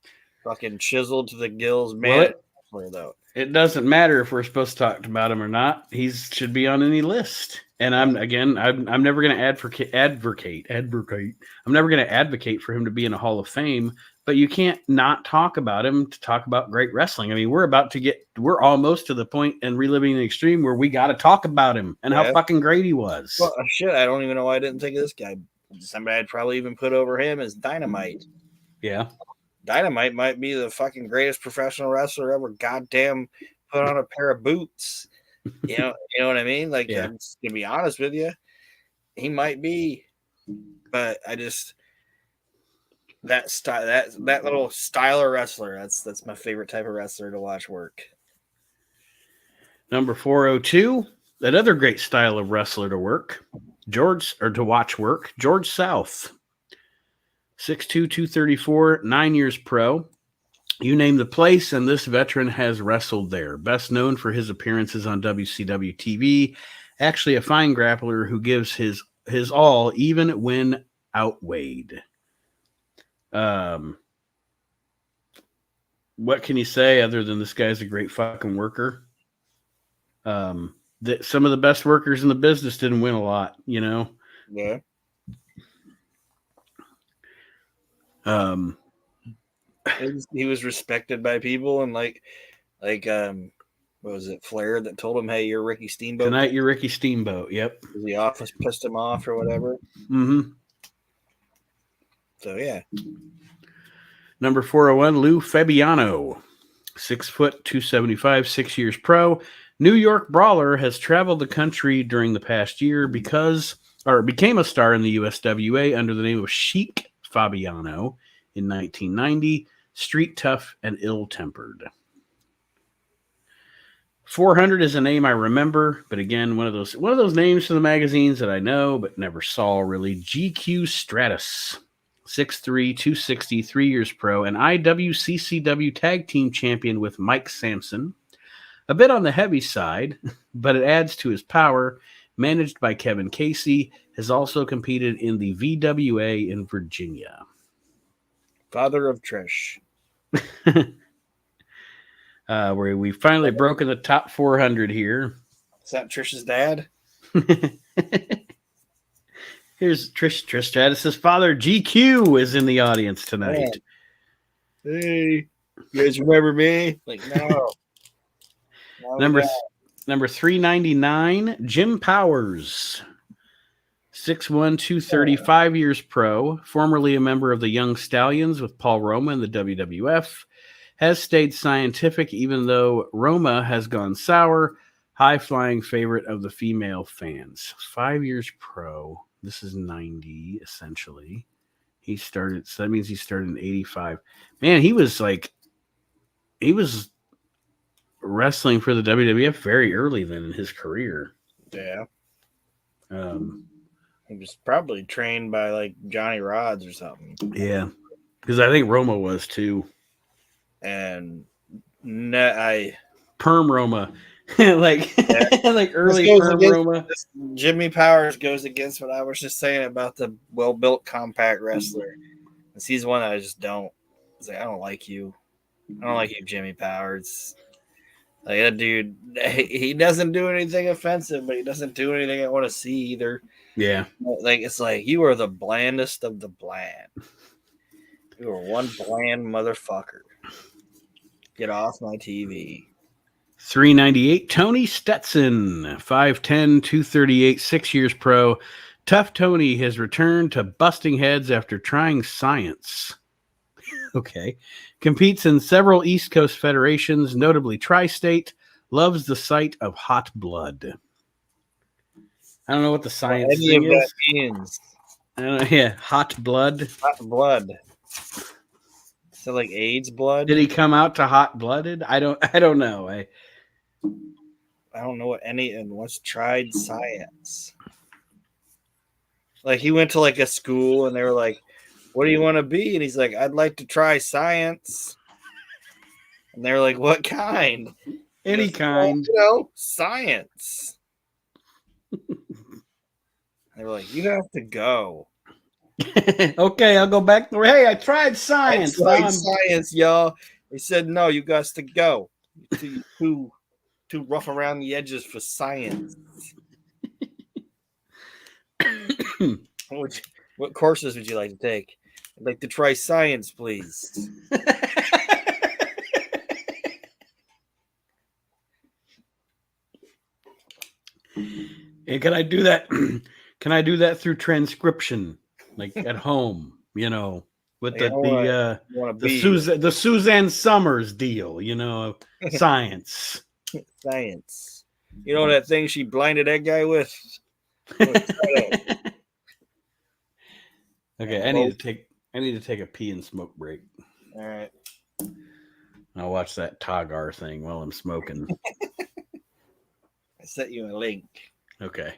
fucking chiseled to the gills man. Though it doesn't matter if we're supposed to talk about him or not. He should be on any list. And I'm never going to advocate. I'm never going to advocate for him to be in a Hall of Fame, but you can't not talk about him to talk about great wrestling. I mean, we're almost to the point in Reliving the Extreme where we got to talk about him and how fucking great he was. Well, shit, I don't even know why I didn't think of this guy. Somebody I'd probably even put over him is Dynamite. Yeah. Dynamite might be the fucking greatest professional wrestler ever goddamn put on a pair of boots. You know what I mean? Like, I'm just gonna be honest with you, he might be, but I just that style, that little style of wrestler. That's my favorite type of wrestler to watch work. Number 402, another great style of wrestler to watch work. George South, 6'2", 234, 9 years pro. You name the place, and this veteran has wrestled there. Best known for his appearances on WCW TV. Actually, a fine grappler who gives his all, even when outweighed. What can you say other than this guy's a great fucking worker? Some of the best workers in the business didn't win a lot, Yeah. He was respected by people, and like What was it, Flair that told him, "Hey, you're Ricky Steamboat"? Tonight you're Ricky Steamboat. Yep. The office pissed him off or whatever. Mm-hmm. So yeah. Number 401, Lou Fabiano, 6 foot, 275, 6 years pro. New York brawler has traveled the country during the past year became a star in the USWA under the name of Sheik Fabiano in 1990. Street tough and ill-tempered. 400 is a name I remember, but again, one of those names from the magazines that I know but never saw really. GQ Stratus, 6'3", 260, 3 years pro, an IWCCW tag team champion with Mike Sampson. A bit on the heavy side, but it adds to his power. Managed by Kevin Casey, has also competed in the VWA in Virginia. Father of Trish. Where we've finally broken the top 400 here. Is that Trish's dad? Here's Trish Stratus's father, GQ, is in the audience tonight. Man. Hey, you guys remember me? Like, no. Number 399, Jim Powers. 6'1", 235 years pro, formerly a member of the Young Stallions with Paul Roma in the WWF, has stayed scientific even though Roma has gone sour, high-flying favorite of the female fans. 5 years pro. This is 90, essentially. So that means he started in 85. Man, he was wrestling for the WWF very early then in his career. Yeah. He was probably trained by like Johnny Rods or something. Yeah, because I think Roma was too. And Perm Roma, like early Perm Roma. Jimmy Powers goes against what I was just saying about the well-built, compact wrestler. He's one I just don't. I don't like you. I don't like you, Jimmy Powers. Like that dude, he doesn't do anything offensive, but he doesn't do anything I want to see either. Yeah. Like it's like you are the blandest of the bland. You are one bland motherfucker. Get off my TV. 398, Tony Stetson, 5'10", 238, 6 years pro. Tough Tony has returned to busting heads after trying science. Okay. Competes in several East Coast federations, notably Tri-State. Loves the sight of hot blood. I don't know what the science thing is. That means. I don't know, yeah, hot blood. Hot blood. So like AIDS blood? Did he come out to hot blooded? I don't know. I don't know what and what's tried science. Like he went to like a school and they were like, "What do you want to be?" And he's like, "I'd like to try science." And they're like, "What kind?" Any kind. Science. They were like, "You have to go." Okay, I'll go back. Hey, I tried science. Science, y'all. They said, "No, you got to go. Too rough around the edges for science." What courses would you like to take? I'd like to try science, please. And can I do that? Can I do that through transcription, like at home? With the Suzanne Summers deal. Science. Science. You know that thing she blinded that guy with? Okay, I need to take a pee and smoke break. All right. I'll watch that Tagar thing while I'm smoking. I sent you a link. Okay.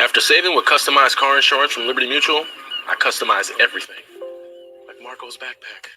After After saving with customized car insurance from Liberty Mutual, I customize everything. Like Marco's backpack.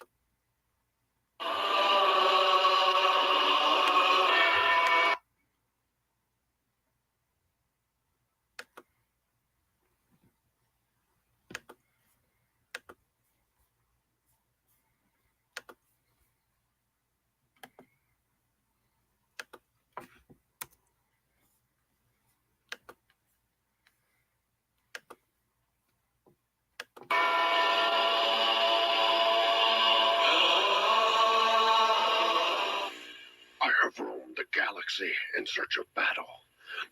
I have roamed the galaxy in search of battle.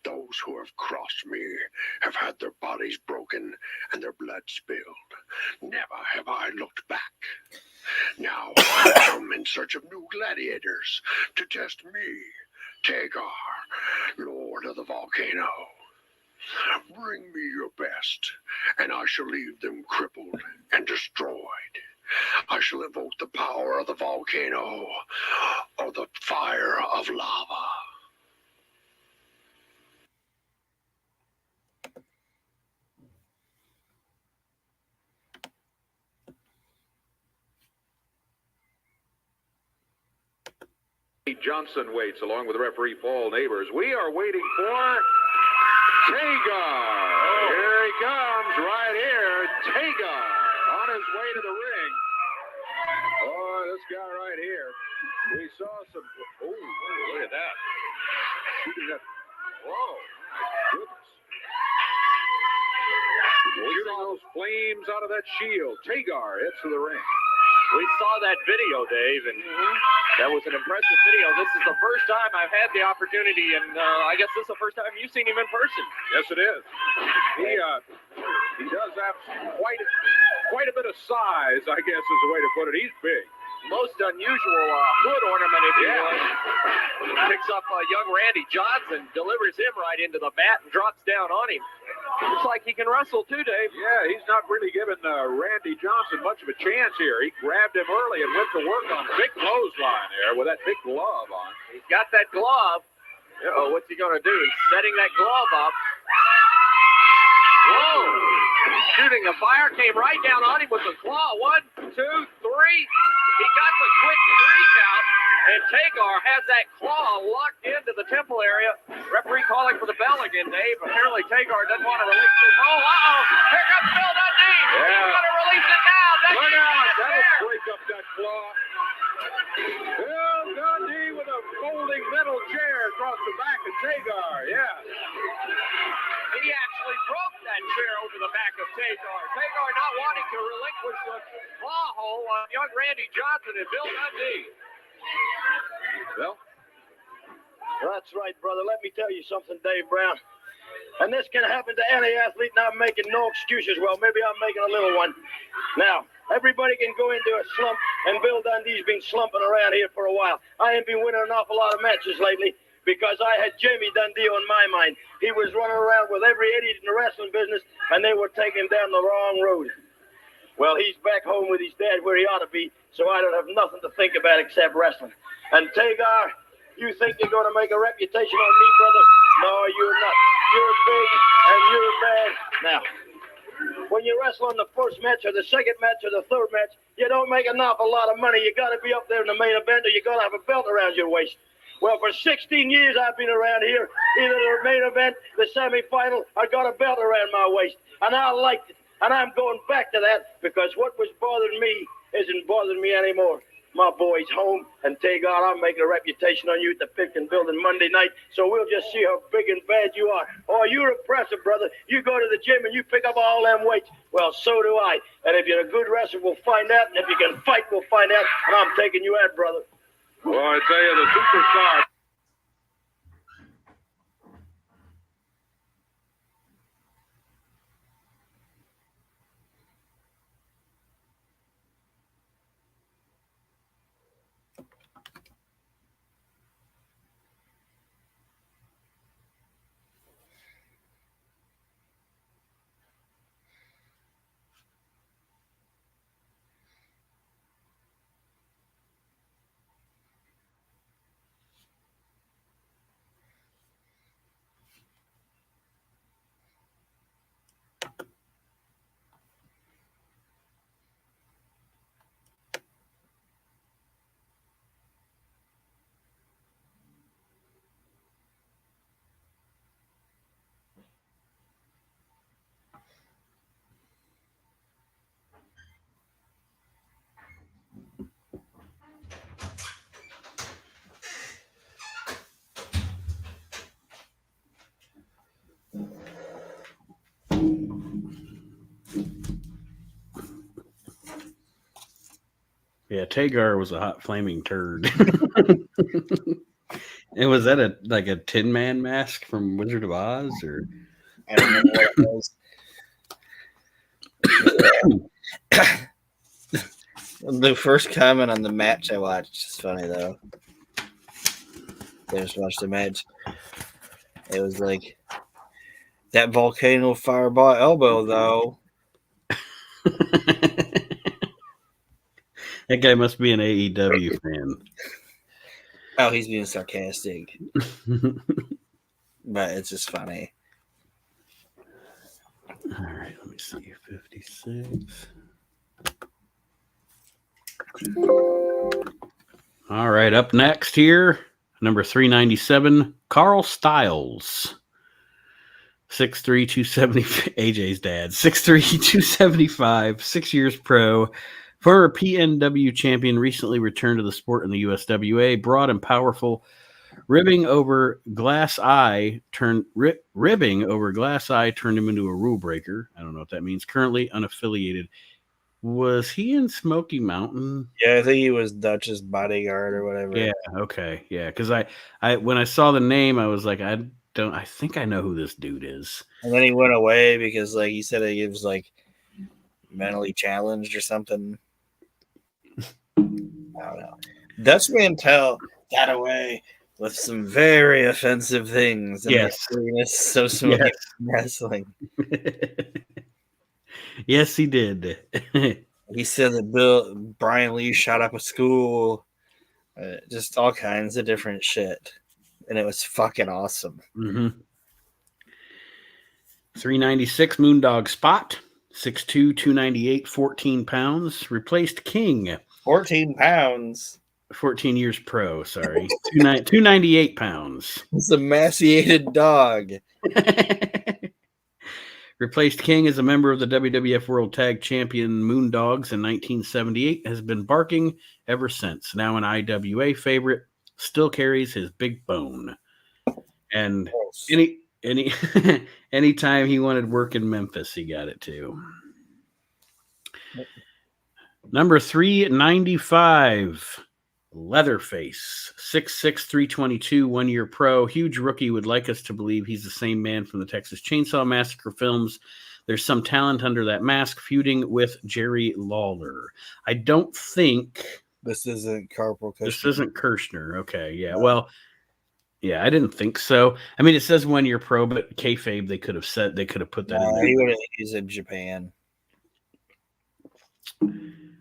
Those who have crossed me have had their bodies broken and their blood spilled. Never have I looked back. Now I come in search of new gladiators to test me, Tagar, Lord of the Volcano. Bring me your best, and I shall leave them crippled and destroyed. I shall evoke the power of the volcano or the fire of lava. Johnson waits along with referee Paul Neighbors. We are waiting for Tagar. Here he comes, right here. Tagar on his way to the ring. Oh, this guy right here. We saw some. Oh, look at that. Shooting up. Whoa, my goodness. Shooting those flames out of that shield. Tagar hits to the ring. We saw that video, Dave, and that was an impressive video. This is the first time I've had the opportunity, and I guess this is the first time you've seen him in person. Yes, it is. He does have quite a bit of size, I guess is the way to put it. He's big. Most unusual hood ornament, if you will. Picks up young Randy Johnson, delivers him right into the mat, and drops down on him. Looks like he can wrestle too, Dave. Yeah, he's not really giving Randy Johnson much of a chance here. He grabbed him early and went to work on a big clothesline there with that big glove on. He's got that glove. Uh-oh, what's he going to do? He's setting that glove up. Whoa! Shooting the fire, came right down on him with the claw. 1, 2, 3. He got the quick 3 count, and Tagar has that claw locked into the temple area. Referee calling for the bell again, Dave. Apparently Tagar doesn't want to release this. Oh, uh-oh! Here comes Bill Dundee! Yeah. He's going to release it now! Look out! That'll break up that claw. Bill Dundee with a folding metal chair across the back of Tagar. Yeah. He actually broke that chair over the back of Tagar. Tagar not wanting to relinquish the claw hole on young Randy Johnson and Bill Dundee. Well, That's right, brother. Let me tell you something, Dave Brown. And this can happen to any athlete, and I'm making no excuses. Well, maybe I'm making a little one. Now, everybody can go into a slump, and Bill Dundee's been slumping around here for a while. I ain't been winning an awful lot of matches lately because I had Jamie Dundee on my mind. He was running around with every idiot in the wrestling business, and they were taking him down the wrong road. Well, he's back home with his dad where he ought to be, so I don't have nothing to think about except wrestling. And Tagar, you think you're going to make a reputation on me, brother? No, you're not. You're big and you're bad. Now, when you wrestle on the first match or the second match or the third match, you don't make an awful lot of money. You got to be up there in the main event, or you got to have a belt around your waist. Well, for 16 years I've been around here, either the main event, the semifinal, I got a belt around my waist, and I liked it. And I'm going back to that because what was bothering me isn't bothering me anymore. My boy's home, and Tagar, I'm making a reputation on you at the Pitkin building Monday night, so we'll just see how big and bad you are. Oh, you're impressive, brother. You go to the gym and you pick up all them weights. Well, so do I. And if you're a good wrestler, we'll find out. And if you can fight, we'll find out. And I'm taking you out, brother. well, I tell you, the superstar. Yeah, Tagar was a hot flaming turd. And was that a Tin Man mask from Wizard of Oz, or I don't know what it was. The first comment on the match I watched is funny though. I just watched the match. It was like that volcano fireball elbow though. that guy must be an AEW fan? Oh, he's being sarcastic, but it's just funny. All right, let me see. 56. All right, up next here, number 397, Carl Styles. 6'3", 270, AJ's dad. 6'3", 275, 6 years pro. Former PNW champion, recently returned to the sport in the USWA. Broad and powerful, ribbing over glass eye turned him into a rule breaker. I don't know what that means. Currently unaffiliated. Was he in Smoky Mountain? Yeah, I think he was Dutch's bodyguard or whatever. Yeah, okay. Yeah, because I when I saw the name, I was like, I think I know who this dude is. And then he went away because like he said he was like mentally challenged or something. I don't know. Dutch Mantel got away with some very offensive things in Yes. the arenas of Smoky wrestling. Yes, he did. He said that Brian Lee shot up a school, just all kinds of different shit, and it was fucking awesome. 396 Moondog Spot, 6'2", 298, 14 pounds. Replaced King. 14 pounds. 14 years pro, sorry. 298 pounds. It's a emaciated dog. Replaced King as a member of the WWF World Tag Champion Moondogs in 1978. Has been barking ever since. Now an IWA favorite. Still carries his big bone. And anytime he wanted work in Memphis, he got it too. Number 395, Leatherface, 6'6", 322, 1 year pro. Huge rookie, would like us to believe he's the same man from the Texas Chainsaw Massacre films. There's some talent under that mask, feuding with Jerry Lawler. I don't think... This isn't Corporal Kirshner. This isn't Kirshner. Okay, yeah. Well, yeah, I didn't think so. I mean, it says 1 year pro, but kayfabe, they could have put that in there. He's in Japan.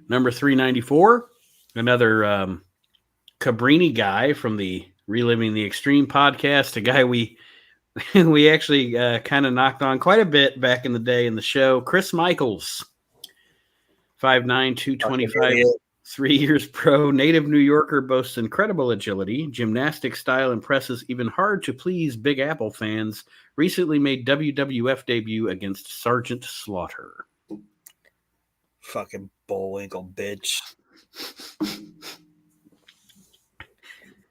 Number 394, another Cabrini guy from the Reliving the Extreme podcast, a guy we actually kind of knocked on quite a bit back in the day in the show. Chris Michaels, 5'9", 225, 3 years pro, native New Yorker, boasts incredible agility. Gymnastic style impresses even hard-to-please Big Apple fans. Recently made WWF debut against Sergeant Slaughter. Fucking Bullwinkle bitch.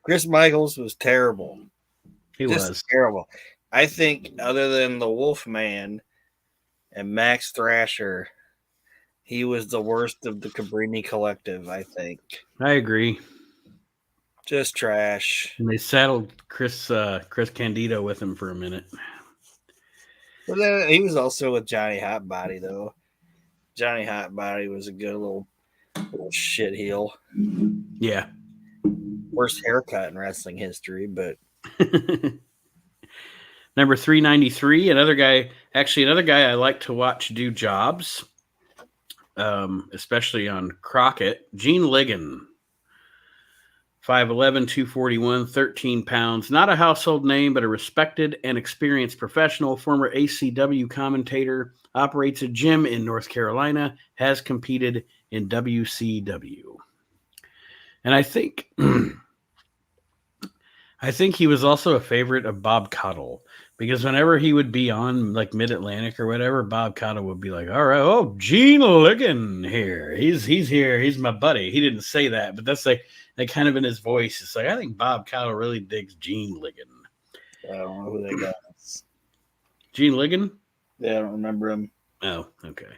Chris Michaels was terrible. He was terrible. I think other than the Wolfman and Max Thrasher, he was the worst of the Cabrini collective, I think. I agree. Just trash. And they saddled Chris Candido with him for a minute. But then he was also with Johnny Hotbody, though. Johnny Hotbody was a good little shit heel. Yeah. Worst haircut in wrestling history, but... Number 393, another guy I like to watch do jobs, especially on Crockett, Gene Ligon. 5'11", 241, 13 pounds. Not a household name, but a respected and experienced professional. Former ACW commentator. Operates a gym in North Carolina. Has competed in WCW. And I think he was also a favorite of Bob Caudle. Because whenever he would be on like Mid-Atlantic or whatever, Bob Caudle would be like, all right, oh, Gene Ligon here. He's here. He's my buddy. He didn't say that, but that's like kind of in his voice. It's like, I think Bob Caudle really digs Gene Ligon. I don't know who that guy is. Gene Ligon? Yeah, I don't remember him. Oh, okay.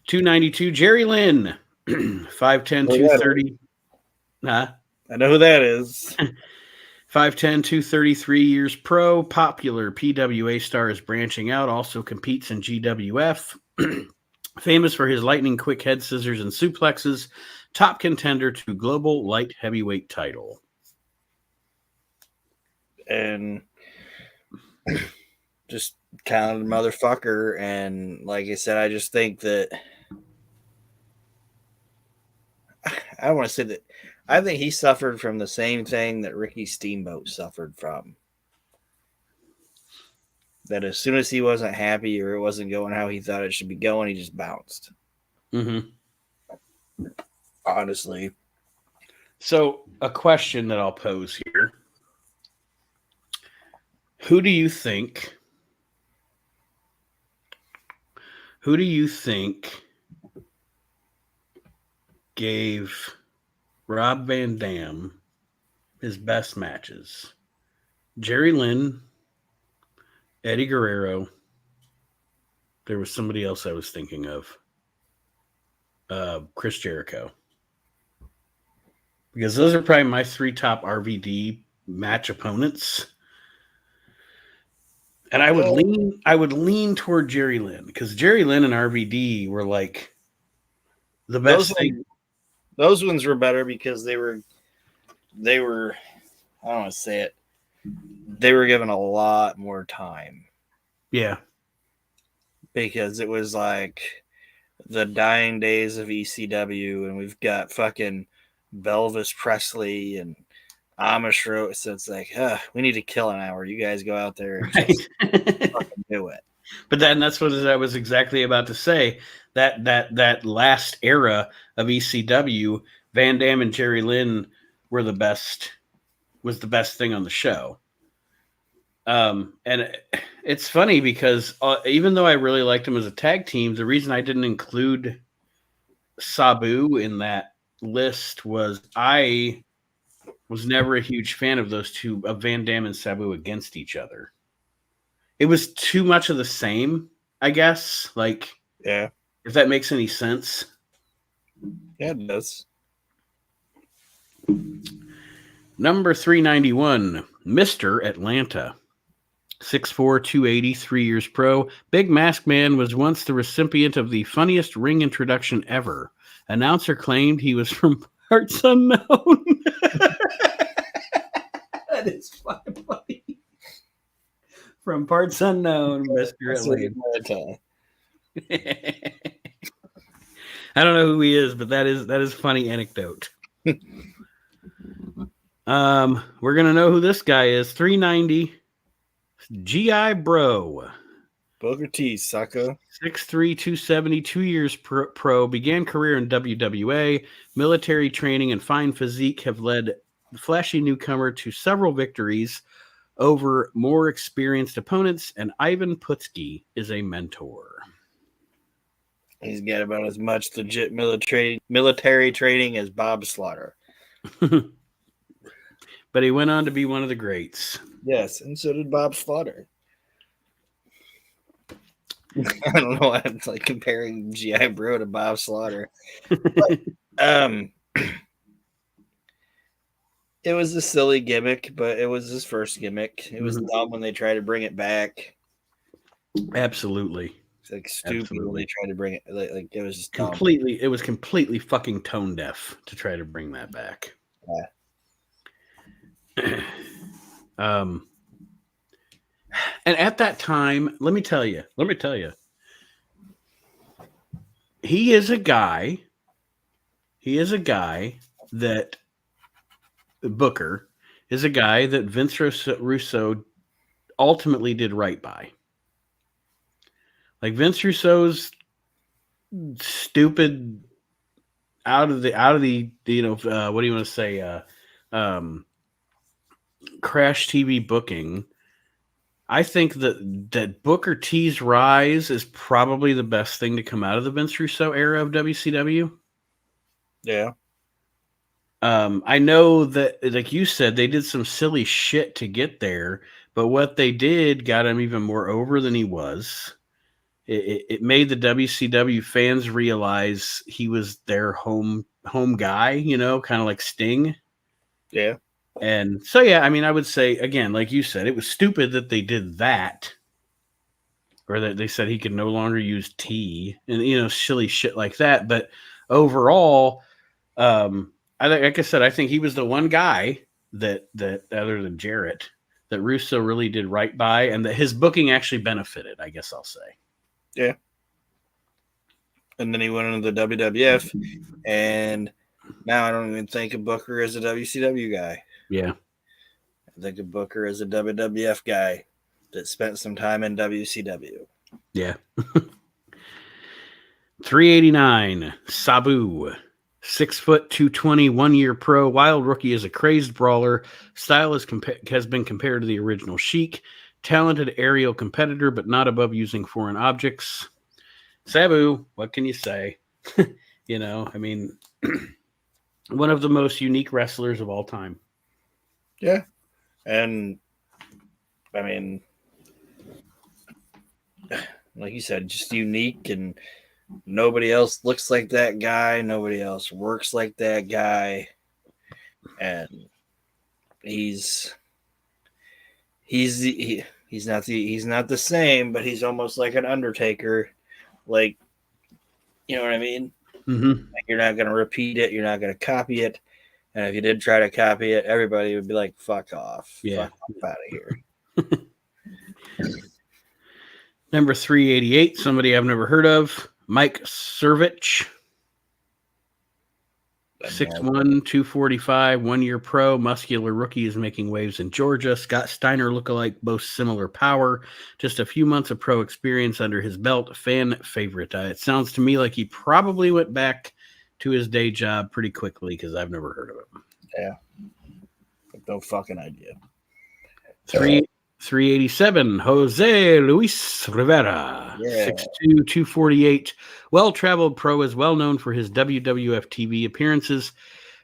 292, Jerry Lynn. 5'10", 230. Huh? I know who that is. 5'10", 233 years pro, popular PWA star is branching out, also competes in GWF. Famous for his lightning quick head scissors and suplexes, top contender to global light heavyweight title. And just kind of a motherfucker. And like I said, I just think that I don't want to say that. I think he suffered from the same thing that Ricky Steamboat suffered from. That as soon as he wasn't happy or it wasn't going how he thought it should be going, he just bounced. Mm-hmm. Honestly. So, a question that I'll pose here. Who do you think gave Rob Van Dam his best matches? Jerry Lynn, Eddie Guerrero. There was somebody else I was thinking of. Chris Jericho. Because those are probably my 3 top RVD match opponents. And I would lean toward Jerry Lynn, because Jerry Lynn and RVD were like the best thing. Those ones were better because they were I don't want to say it. They were given a lot more time. Yeah. Because it was like the dying days of ECW, and we've got fucking Elvis Presley and Amish Road. So it's like, we need to kill an hour. You guys go out there and just fucking do it. But then that's what I was exactly about to say. That last era of ECW, Van Dam and Jerry Lynn were the best thing on the show. And it's funny because even though I really liked them as a tag team, the reason I didn't include Sabu in that list was I was never a huge fan of those two, of Van Dam and Sabu against each other. It was too much of the same, I guess. Like, yeah, if that makes any sense. Yeah, it does. Number 391, Mr. Atlanta. 6'4", 280, 3 years pro. Big Mask Man was once the recipient of the funniest ring introduction ever. Announcer claimed he was from parts unknown. That is funny. From parts unknown, Mr. Atlanta. I don't know who he is, but that is funny anecdote. We're gonna know who this guy is. 390, GI Bro. Booker T, sucker. 6'3", 270, 2 years pro. Began career in WWA. Military training and fine physique have led the flashy newcomer to several victories over more experienced opponents, and Ivan Putski is a mentor. He's got about as much legit military training as Bob Slaughter. But he went on to be one of the greats. Yes, and so did Bob Slaughter. I don't know why I'm like comparing GI Bro to Bob Slaughter. But, it was a silly gimmick, but it was his first gimmick. It was dumb when they tried to bring it back. Absolutely. It's like stupid when they tried to bring it. Like it was just completely dumb. It was completely fucking tone deaf to try to bring that back. Yeah. And at that time, let me tell you, he is a guy that Booker is a guy that Vince Russo ultimately did right by. Like Vince Russo's stupid out of the what do you want to say? Crash TV booking. I think that Booker T's rise is probably the best thing to come out of the Vince Russo era of WCW. Yeah. I know that, like you said, they did some silly shit to get there, but what they did got him even more over than he was. it made the WCW fans realize he was their home guy, you know, kind of like Sting. Yeah. And so, yeah, I mean, I would say, again, like you said, it was stupid that they did that, or that they said he could no longer use T and, you know, silly shit like that. But overall, like I said, I think he was the one guy that other than Jarrett, that Russo really did right by, and that his booking actually benefited, I guess I'll say. Yeah. And then he went into the WWF, and now I don't even think of Booker as a WCW guy. Yeah. I think of Booker as a WWF guy that spent some time in WCW. Yeah. 389, Sabu. 6 foot, 220, 1 year pro. Wild rookie is a crazed brawler. Style has been compared to the original Sheik. Talented aerial competitor, but not above using foreign objects. Sabu, what can you say? You know, I mean, one of the most unique wrestlers of all time. Yeah. And, I mean, like you said, just unique, and nobody else looks like that guy. Nobody else works like that guy. And he's not the same, but he's almost like an Undertaker. Like, you know what I mean? Mm-hmm. Like, you're not going to repeat it. You're not going to copy it. And if you did try to copy it, everybody would be like, fuck off. Yeah. Fuck off out of here. Number 388, somebody I've never heard of, Mike Servich. 6'1", 245, 1 year pro, muscular rookie, is making waves in Georgia. Scott Steiner lookalike, boasts similar power. Just a few months of pro experience under his belt. Fan favorite. It sounds to me like he probably went back to his day job pretty quickly, because I've never heard of him. Yeah. No fucking idea. 387, Jose Luis Rivera. Yeah. 6'2", 248. Well-traveled pro, is well known for his WWF TV appearances.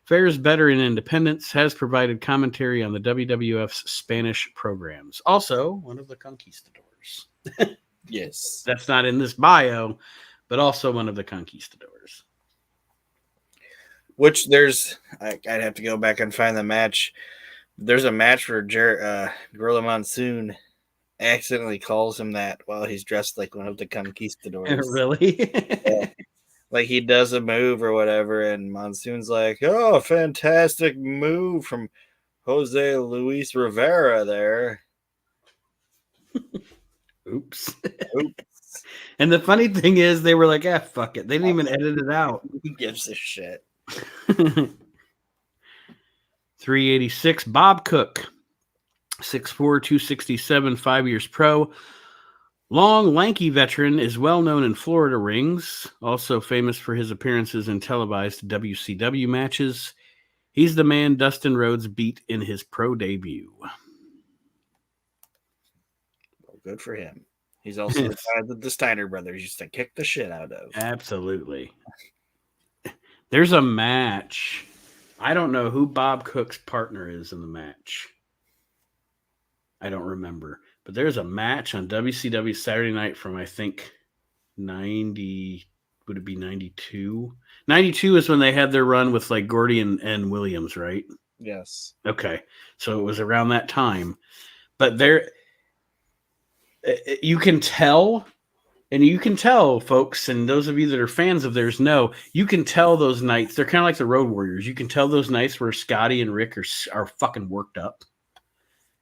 Fares better in independence. Has provided commentary on the WWF's Spanish programs. Also, one of the conquistadors. Yes. That's not in this bio, but also one of the conquistadors. Which I'd have to go back and find the match. There's a match where Gorilla Monsoon accidentally calls him that while he's dressed like one of the conquistadors. Really? Yeah. Like, he does a move or whatever, and Monsoon's like, "Oh, fantastic move from Jose Luis Rivera there." Oops. And the funny thing is, they were like, fuck it. They didn't even edit it out. Who gives a shit? 386, Bob Cook. 6'4", 267, 5 years pro. Long, lanky veteran, is well known in Florida rings. Also famous for his appearances in televised WCW matches. He's the man Dustin Rhodes beat in his pro debut. Well, good for him. He's also the guy that the Steiner brothers used to kick the shit out of. Absolutely. There's a match. I don't know who Bob Cook's partner is in the match. I don't remember. But there's a match on WCW Saturday Night from, I think, 90. Would it be 92? 92 is when they had their run with like Gordy and Williams, right? Yes. Okay. So it was around that time. But there, you can tell, and you can tell, folks, and those of you that are fans of theirs know, you can tell those nights. They're kind of like the Road Warriors. You can tell those nights where Scotty and Rick are fucking worked up.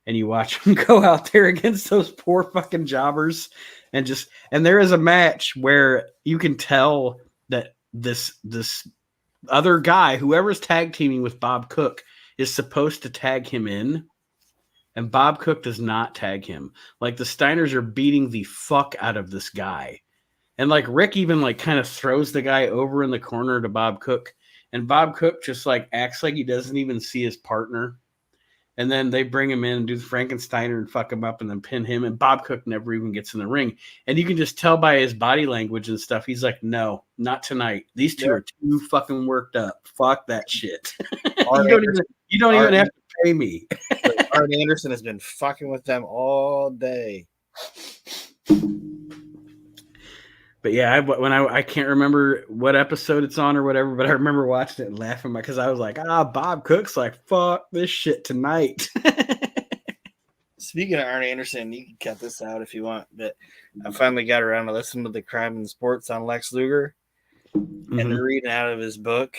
And you watch them go out there against those poor fucking jobbers. And there is a match where you can tell that this other guy, whoever's tag teaming with Bob Cook, is supposed to tag him in. And Bob Cook does not tag him. Like, the Steiners are beating the fuck out of this guy. And like Rick even like kind of throws the guy over in the corner to Bob Cook. And Bob Cook just like acts like he doesn't even see his partner. And then they bring him in and do the Frankensteiner and fuck him up and then pin him. And Bob Cook never even gets in the ring. And you can just tell by his body language and stuff. He's like, no, not tonight. These two are too fucking worked up. Fuck that shit. You don't even have to pay me. Art Anderson has been fucking with them all day. But yeah, I can't remember what episode it's on or whatever, but I remember watching it and laughing because I was like, Bob Cook's like, fuck this shit tonight. Speaking of Arn Anderson, you can cut this out if you want, but I finally got around to listen to the Crime and Sports on Lex Luger, and they're reading out of his book,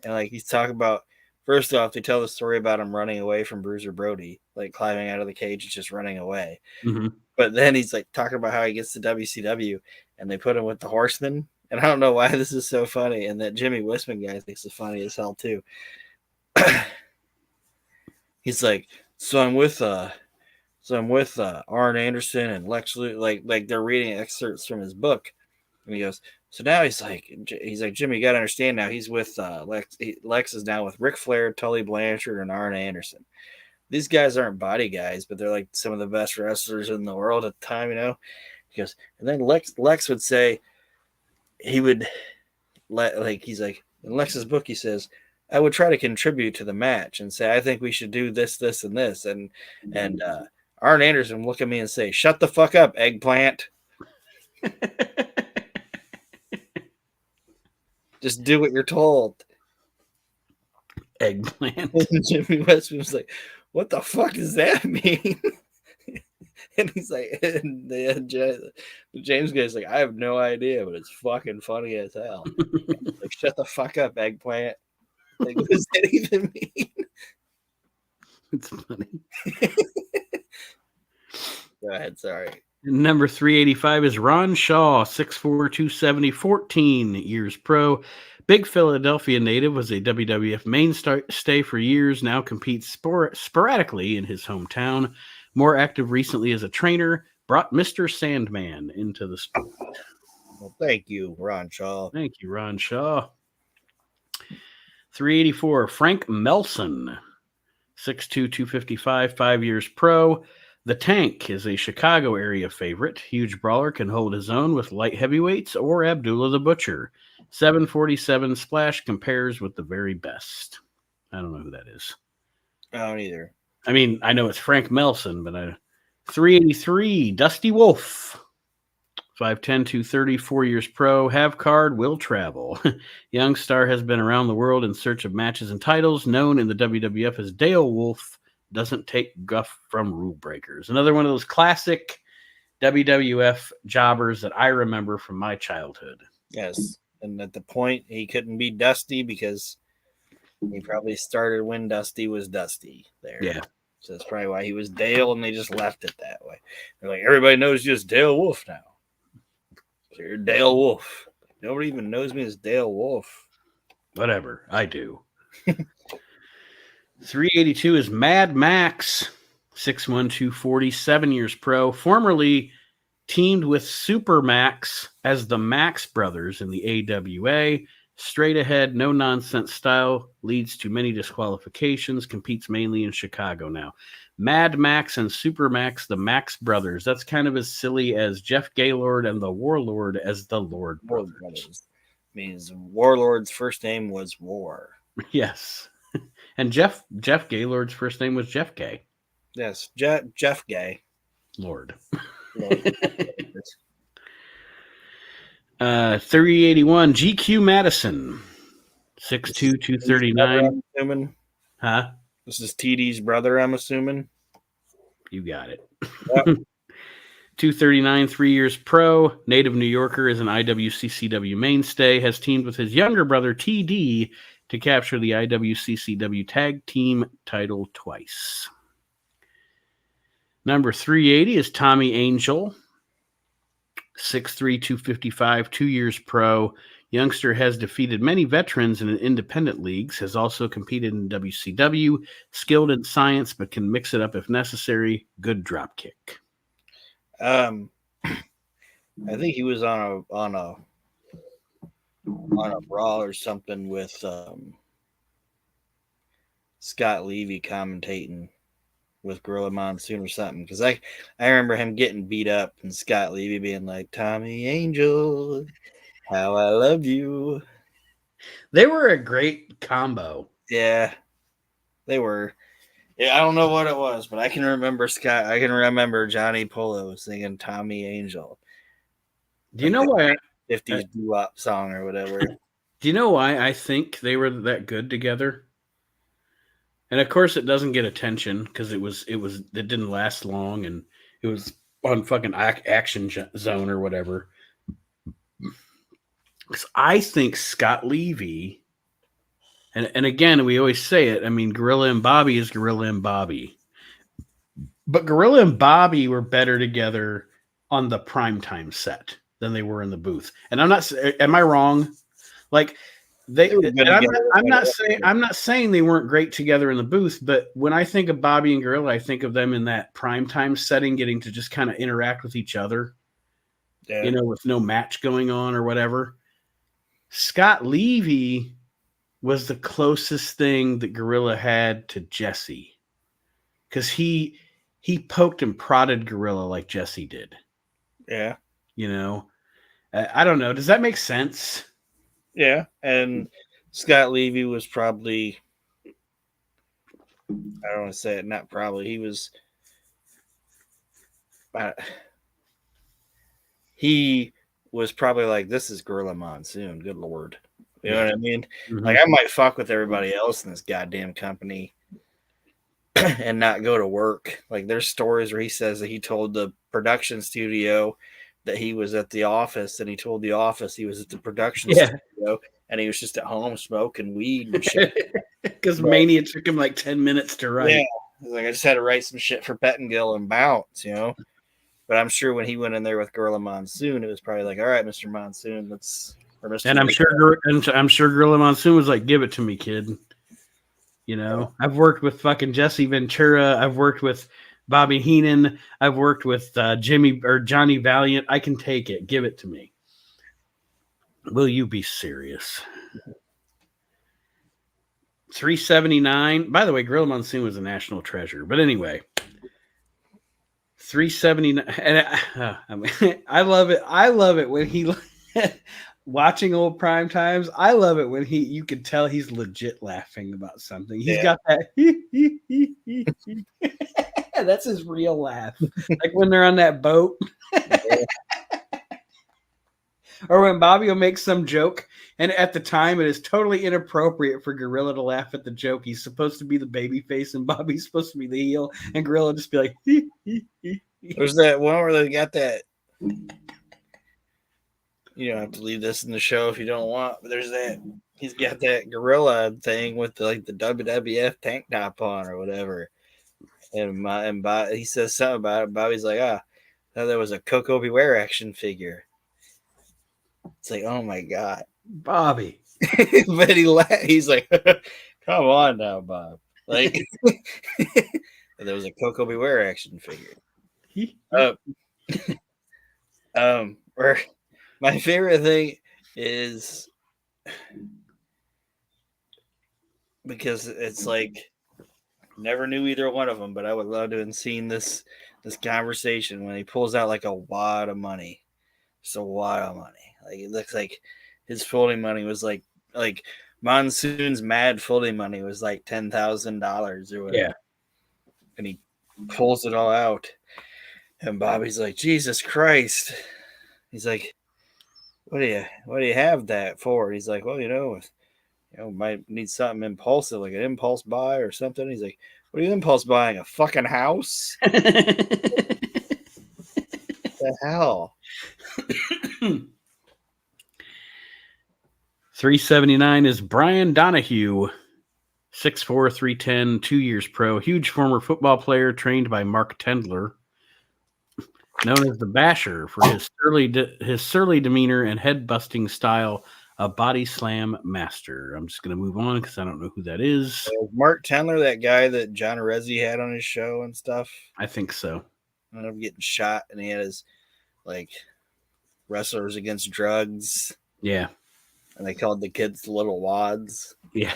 and like he's talking about. First off, they tell the story about him running away from Bruiser Brody, like climbing out of the cage and just running away. Mm-hmm. But then he's like talking about how he gets to WCW, and they put him with the Horsemen. And I don't know why this is so funny, and that Jimmy Wisman guy thinks it's funny as hell too. He's like, so I'm with Arn Anderson and Lex Luger, like they're reading excerpts from his book, and he goes, so now he's like Jimmy, you got to understand now he's with Lex is now with Ric Flair, Tully Blanchard, and Arn Anderson. These guys aren't body guys, but they're like some of the best wrestlers in the world at the time, you know. He goes, and then Lex would say he would he's like in Lex's book he says, I would try to contribute to the match and say I think we should do this, this, and this, and Arn Anderson would look at me and say, shut the fuck up, eggplant. Just do what you're told. Eggplant. And Jimmy Westman was like, what the fuck does that mean? And he's like, and the James guy's like, I have no idea, but it's fucking funny as hell. Like, shut the fuck up, eggplant. Like, what does that even mean? It's funny. Go ahead, sorry. Number 385 is Ron Shaw, 6'4", 270, 14 years pro. Big Philadelphia native, was a WWF mainstay for years, now competes sporadically in his hometown. More active recently as a trainer, brought Mr. Sandman into the sport. Well, thank you, Ron Shaw. Thank you, Ron Shaw. 384, Frank Melson, 6'2", 255, 5 years pro. The Tank is a Chicago area favorite. Huge brawler, can hold his own with light heavyweights or Abdullah the Butcher. 747 splash, compares with the very best. I don't know who that is. I don't either. I mean, I know it's Frank Melson, but 383, Dusty Wolf. 5'10", 230, 4 years pro. Have card, will travel. Young star has been around the world in search of matches and titles. Known in the WWF as Dale Wolf. Doesn't take guff from rule breakers. Another one of those classic WWF jobbers that I remember from my childhood. Yes. And at the point, he couldn't be Dusty because he probably started when Dusty was Dusty there. Yeah. So that's probably why he was Dale, and they just left it that way. They're like, everybody knows you as Dale Wolf now. So you're Dale Wolf. Nobody even knows me as Dale Wolf. Whatever. I do. 382 is Mad Max, 6'1", 240, 7 years pro. Formerly teamed with Super Max as the Max Brothers in the AWA. Straight ahead, no nonsense style, leads to many disqualifications, competes mainly in Chicago now. Mad Max and Super Max, the Max Brothers. That's kind of as silly as Jeff Gaylord and the Warlord as the Lord Brothers. Means Warlord's first name was War. Yes. And Jeff Gaylord's first name was Jeff Gay. Yes, Jeff Gay. Lord. 381, GQ Madison, 6'2", 239. Assuming. Huh? This is TD's brother, I'm assuming. You got it. Yep. 239, 3 years pro. Native New Yorker, is an IWCCW mainstay. Has teamed with his younger brother, TD, to capture the IWCCW Tag Team title twice. Number 380 is Tommy Angel, 6'3", 255, 2 years pro. Youngster has defeated many veterans in independent leagues, has also competed in WCW, skilled in science, but can mix it up if necessary. Good drop kick. I think he was on a Raw or something with Scott Levy commentating with Gorilla Monsoon or something, because I remember him getting beat up and Scott Levy being like, Tommy Angel, how I love you. They were a great combo. Yeah, they were. Yeah, I don't know what it was, but I can remember Scott. I can remember Johnny Polo singing Tommy Angel. Do you know why? 50s doo-wop song or whatever. Do you know why I think they were that good together? And of course, it doesn't get attention because it didn't last long, and it was on fucking Action Zone or whatever. 'Cause I think Scott Levy, and again, we always say it. I mean, Gorilla and Bobby is Gorilla and Bobby, but Gorilla and Bobby were better together on the primetime set than they were in the booth. And I'm not. Am I wrong? Like they. I'm not saying they weren't great together in the booth, but when I think of Bobby and Gorilla, I think of them in that primetime setting, getting to just kind of interact with each other. Yeah. You know, with no match going on or whatever. Scott Levy was the closest thing that Gorilla had to Jesse, because he poked and prodded Gorilla like Jesse did. Yeah. You know, I don't know. Does that make sense? Yeah. And Scott Levy was probably, I don't want to say it, not probably. He was, probably like, this is Gorilla Monsoon. Good Lord. You know what I mean? Mm-hmm. Like, I might fuck with everybody else in this goddamn company and not go to work. Like, there's stories where he says that he told the production studio that he was at the office, and he told the office he was at the production studio, and he was just at home smoking weed and shit. Because Mania took him like 10 minutes to write. Yeah. Like, I just had to write some shit for Pettingill and Bounce, you know? But I'm sure when he went in there with Gorilla Monsoon, it was probably like, all right, Mr. Monsoon, let's... And I'm sure Gorilla Monsoon was like, give it to me, kid. You know, I've worked with fucking Jesse Ventura. I've worked with Bobby Heenan. I've worked with Johnny Valiant. I can take it. Give it to me. Will you be serious? 379. By the way, Gorilla Monsoon was a national treasure. But anyway, 379. And I mean, I love it. I love it when he watching old prime times. I love it when you can tell he's legit laughing about something. He's got that. That's his real laugh. Like when they're on that boat. Or when Bobby will make some joke, and at the time it is totally inappropriate for Gorilla to laugh at the joke. He's supposed to be the baby face, and Bobby's supposed to be the heel, and Gorilla just be like, There's that one where they got that. You don't have to leave this in the show if you don't want, but there's that. He's got that Gorilla thing with the WWF tank top on or whatever. And he says something about it. Bobby's like, I thought that was a Coco Beware action figure. It's like, oh my God, Bobby. But he's like, come on now, Bob. Like, there was a Coco Beware action figure. Or my favorite thing is because it's like, never knew either one of them, but I would love to have seen this conversation when he pulls out like a wad of money. Just a wad of money. Like, it looks like his folding money was like Monsoon's mad folding money was like $10,000 or whatever. Yeah. And he pulls it all out. And Bobby's like, Jesus Christ. He's like, what do you have that for? He's like, well, might need something impulsive, like an impulse buy or something. He's like, what are you impulse buying? A fucking house? What the hell? 379 is Brian Donahue, 6'4", 310, 2 years pro, huge former football player trained by Mark Tendler, known as the Basher for his surly demeanor and head-busting style, a body slam master. I'm just going to move on because I don't know who that is. Mark Tendler, that guy that John Arezzi had on his show and stuff? I think so. I ended up getting shot, and he had his, like, wrestlers against drugs. Yeah. And they called the kids the little wads. Yeah.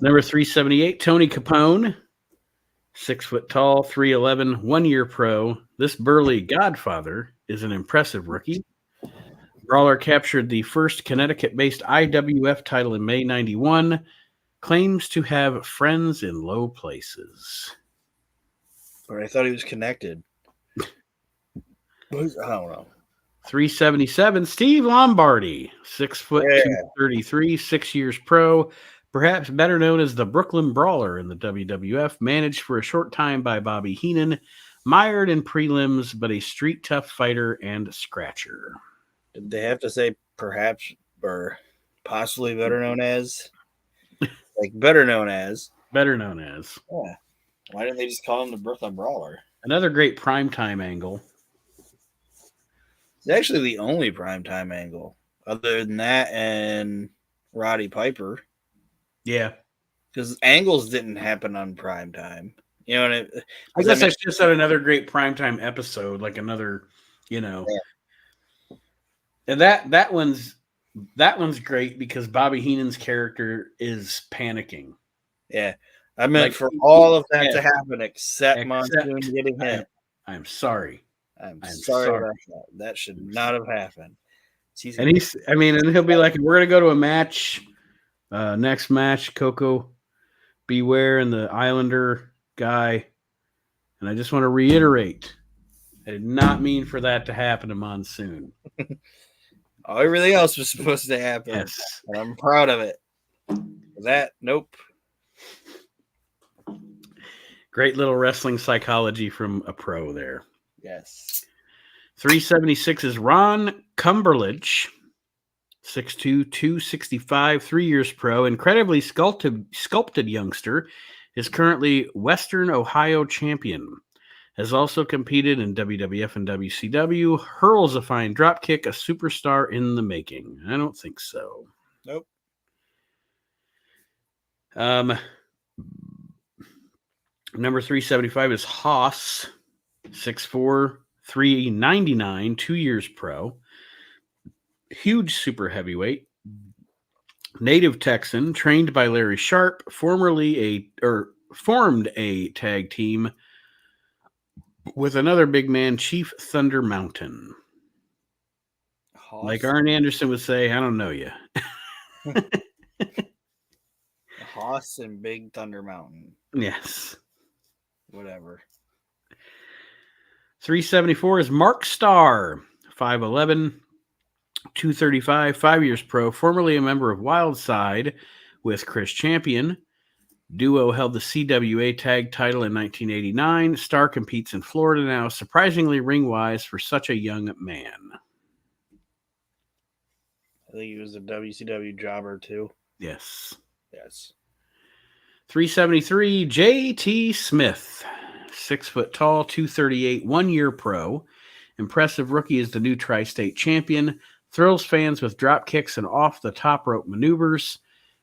Number 378, Tony Capone. 6 foot tall, 311, 1 year pro. This burly godfather is an impressive rookie. Brawler captured the first Connecticut-based IWF title in May 91. Claims to have friends in low places. But I thought he was connected. I don't know. 377, Steve Lombardi, 6 foot Yeah. 233, 6 years pro, perhaps better known as the Brooklyn Brawler in the WWF, managed for a short time by Bobby Heenan, mired in prelims, but a street tough fighter and scratcher. Did they have to say perhaps or possibly better known as? Like better known as. Better known as. Yeah. Why didn't they just call him the Brooklyn Brawler? Another great primetime angle. It's actually the only primetime angle. Other than that and Roddy Piper. Yeah. Because angles didn't happen on primetime. You know what I guess I should have said another great primetime episode, like another, Yeah. And that one's great because Bobby Heenan's character is panicking. Yeah. I meant Like, for all of that to happen except Monsoon getting hit. I'm sorry. I'm sorry about that. That should not have happened. And he'll be like, we're going to go to a match. Next match, Coco Beware and the Islander guy. And I just want to reiterate, I did not mean for that to happen to Monsoon. Everything else was supposed to happen. Yes. And I'm proud of it. That, nope. Great little wrestling psychology from a pro there. Yes. 376 is Ron Cumberledge, 6'2", 265, 3 years pro, incredibly sculpted youngster, is currently Western Ohio champion. Has also competed in WWF and WCW, hurls a fine dropkick, a superstar in the making. I don't think so. Nope. Number 375 is Haas, 6'4", 399, 2 years pro. Huge super heavyweight. Native Texan, trained by Larry Sharp, formed a tag team with another big man, Chief Thunder Mountain. Haas. Like Arn Anderson would say, I don't know you. Haas and Big Thunder Mountain. Yes. Whatever. 374 is Mark Starr, 5'11", 235, 5 years pro, formerly a member of Wildside with Chris Champion. Duo held the CWA tag title in 1989. Starr competes in Florida now, surprisingly ring-wise for such a young man. I think he was a WCW jobber too. Yes. Yes. 373, J.T. Smith, 6 foot tall, 238, 1 year pro. Impressive rookie is the new tri-state champion. Thrills fans with drop kicks and off the top rope maneuvers.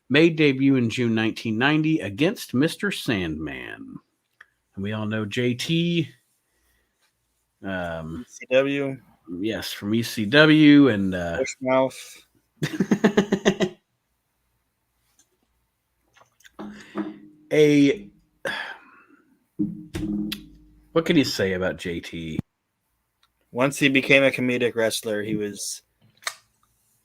Made debut in June 1990 against Mr. Sandman. And we all know JT. ECW. Yes, from ECW and Bushmouth. What can you say about JT? Once he became a comedic wrestler, he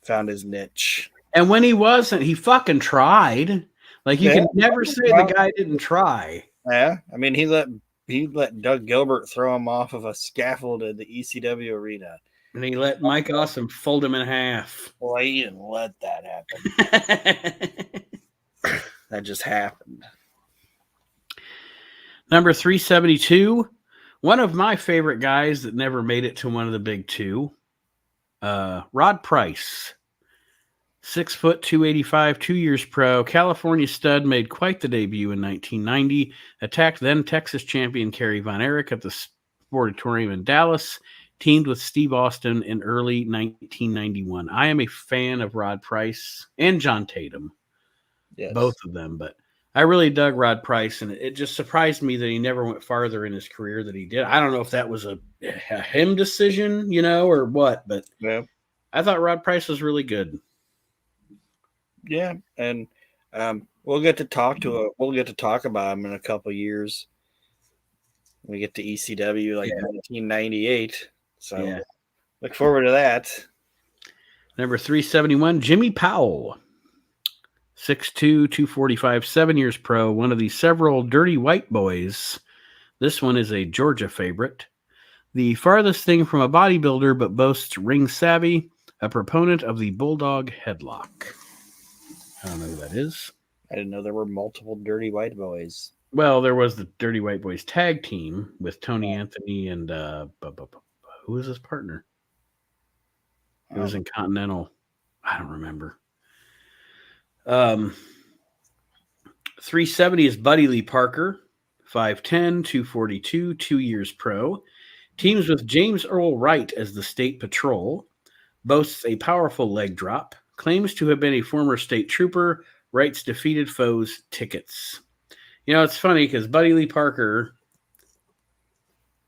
found his niche. And when he wasn't, he fucking tried. Like you can never say the guy didn't try. Yeah, I mean he let Doug Gilbert throw him off of a scaffold at the ECW arena, and he let Mike Awesome fold him in half. Well, he didn't let that happen. That just happened. Number 372, one of my favorite guys that never made it to one of the big two, Rod Price. 6 foot, 285, 2 years pro. California stud, made quite the debut in 1990. Attacked then Texas champion Kerry Von Erich at the Sportatorium in Dallas. Teamed with Steve Austin in early 1991. I am a fan of Rod Price and John Tatum. Yes. Both of them. But I really dug Rod Price, and it just surprised me that he never went farther in his career than he did. I don't know if that was a him decision, or what, but yeah. I thought Rod Price was really good. Yeah, and we'll get to talk about him in a couple years. We get to ECW 1998. So look forward to that. Number 371, Jimmy Powell. 6'2", 245, 7 years pro. One of the several Dirty White Boys. This one is a Georgia favorite. the farthest thing from a bodybuilder, but boasts ring savvy, a proponent of the Bulldog headlock. I don't know who that is. I didn't know there were multiple Dirty White Boys. Well, there was the Dirty White Boys tag team with Tony Anthony and who was his partner? It was in Continental. I don't remember. 370 is Buddy Lee Parker, 5'10", 242, 2 years pro. Teams with James Earl Wright as the state patrol. Boasts a powerful leg drop. Claims to have been a former state trooper. Wright's defeated foes tickets. You know, it's funny because Buddy Lee Parker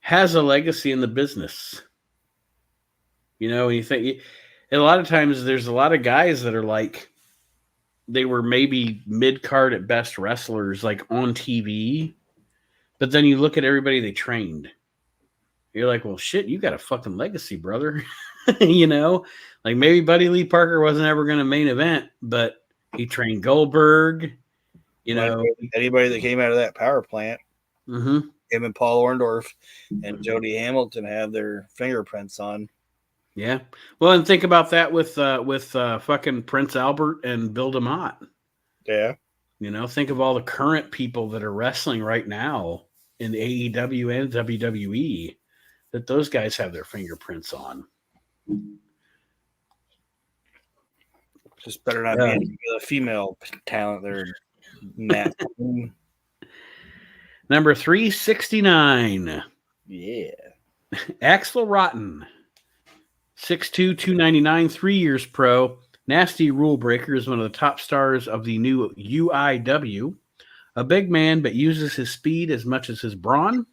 has a legacy in the business. You know, you think a lot of times there's a lot of guys that are like, they were maybe mid-card at best wrestlers, like on TV, but then you look at everybody they trained. You're like, well, shit, you got a fucking legacy, brother. You know, like maybe Buddy Lee Parker wasn't ever going to main event, but he trained Goldberg. You know, anybody that came out of that power plant, mm-hmm. him and Paul Orndorff and Jody Hamilton have their fingerprints on. Yeah. Well, and think about that with fucking Prince Albert and Bill DeMott. Yeah. You know, think of all the current people that are wrestling right now in the AEW and WWE that those guys have their fingerprints on. Just better not be a female talent there, Matt. Number 369. Yeah. Axel Rotten. 6'2", 299, 3 years pro. Nasty Rule Breaker is one of the top stars of the new UIW. A big man, but uses his speed as much as his brawn.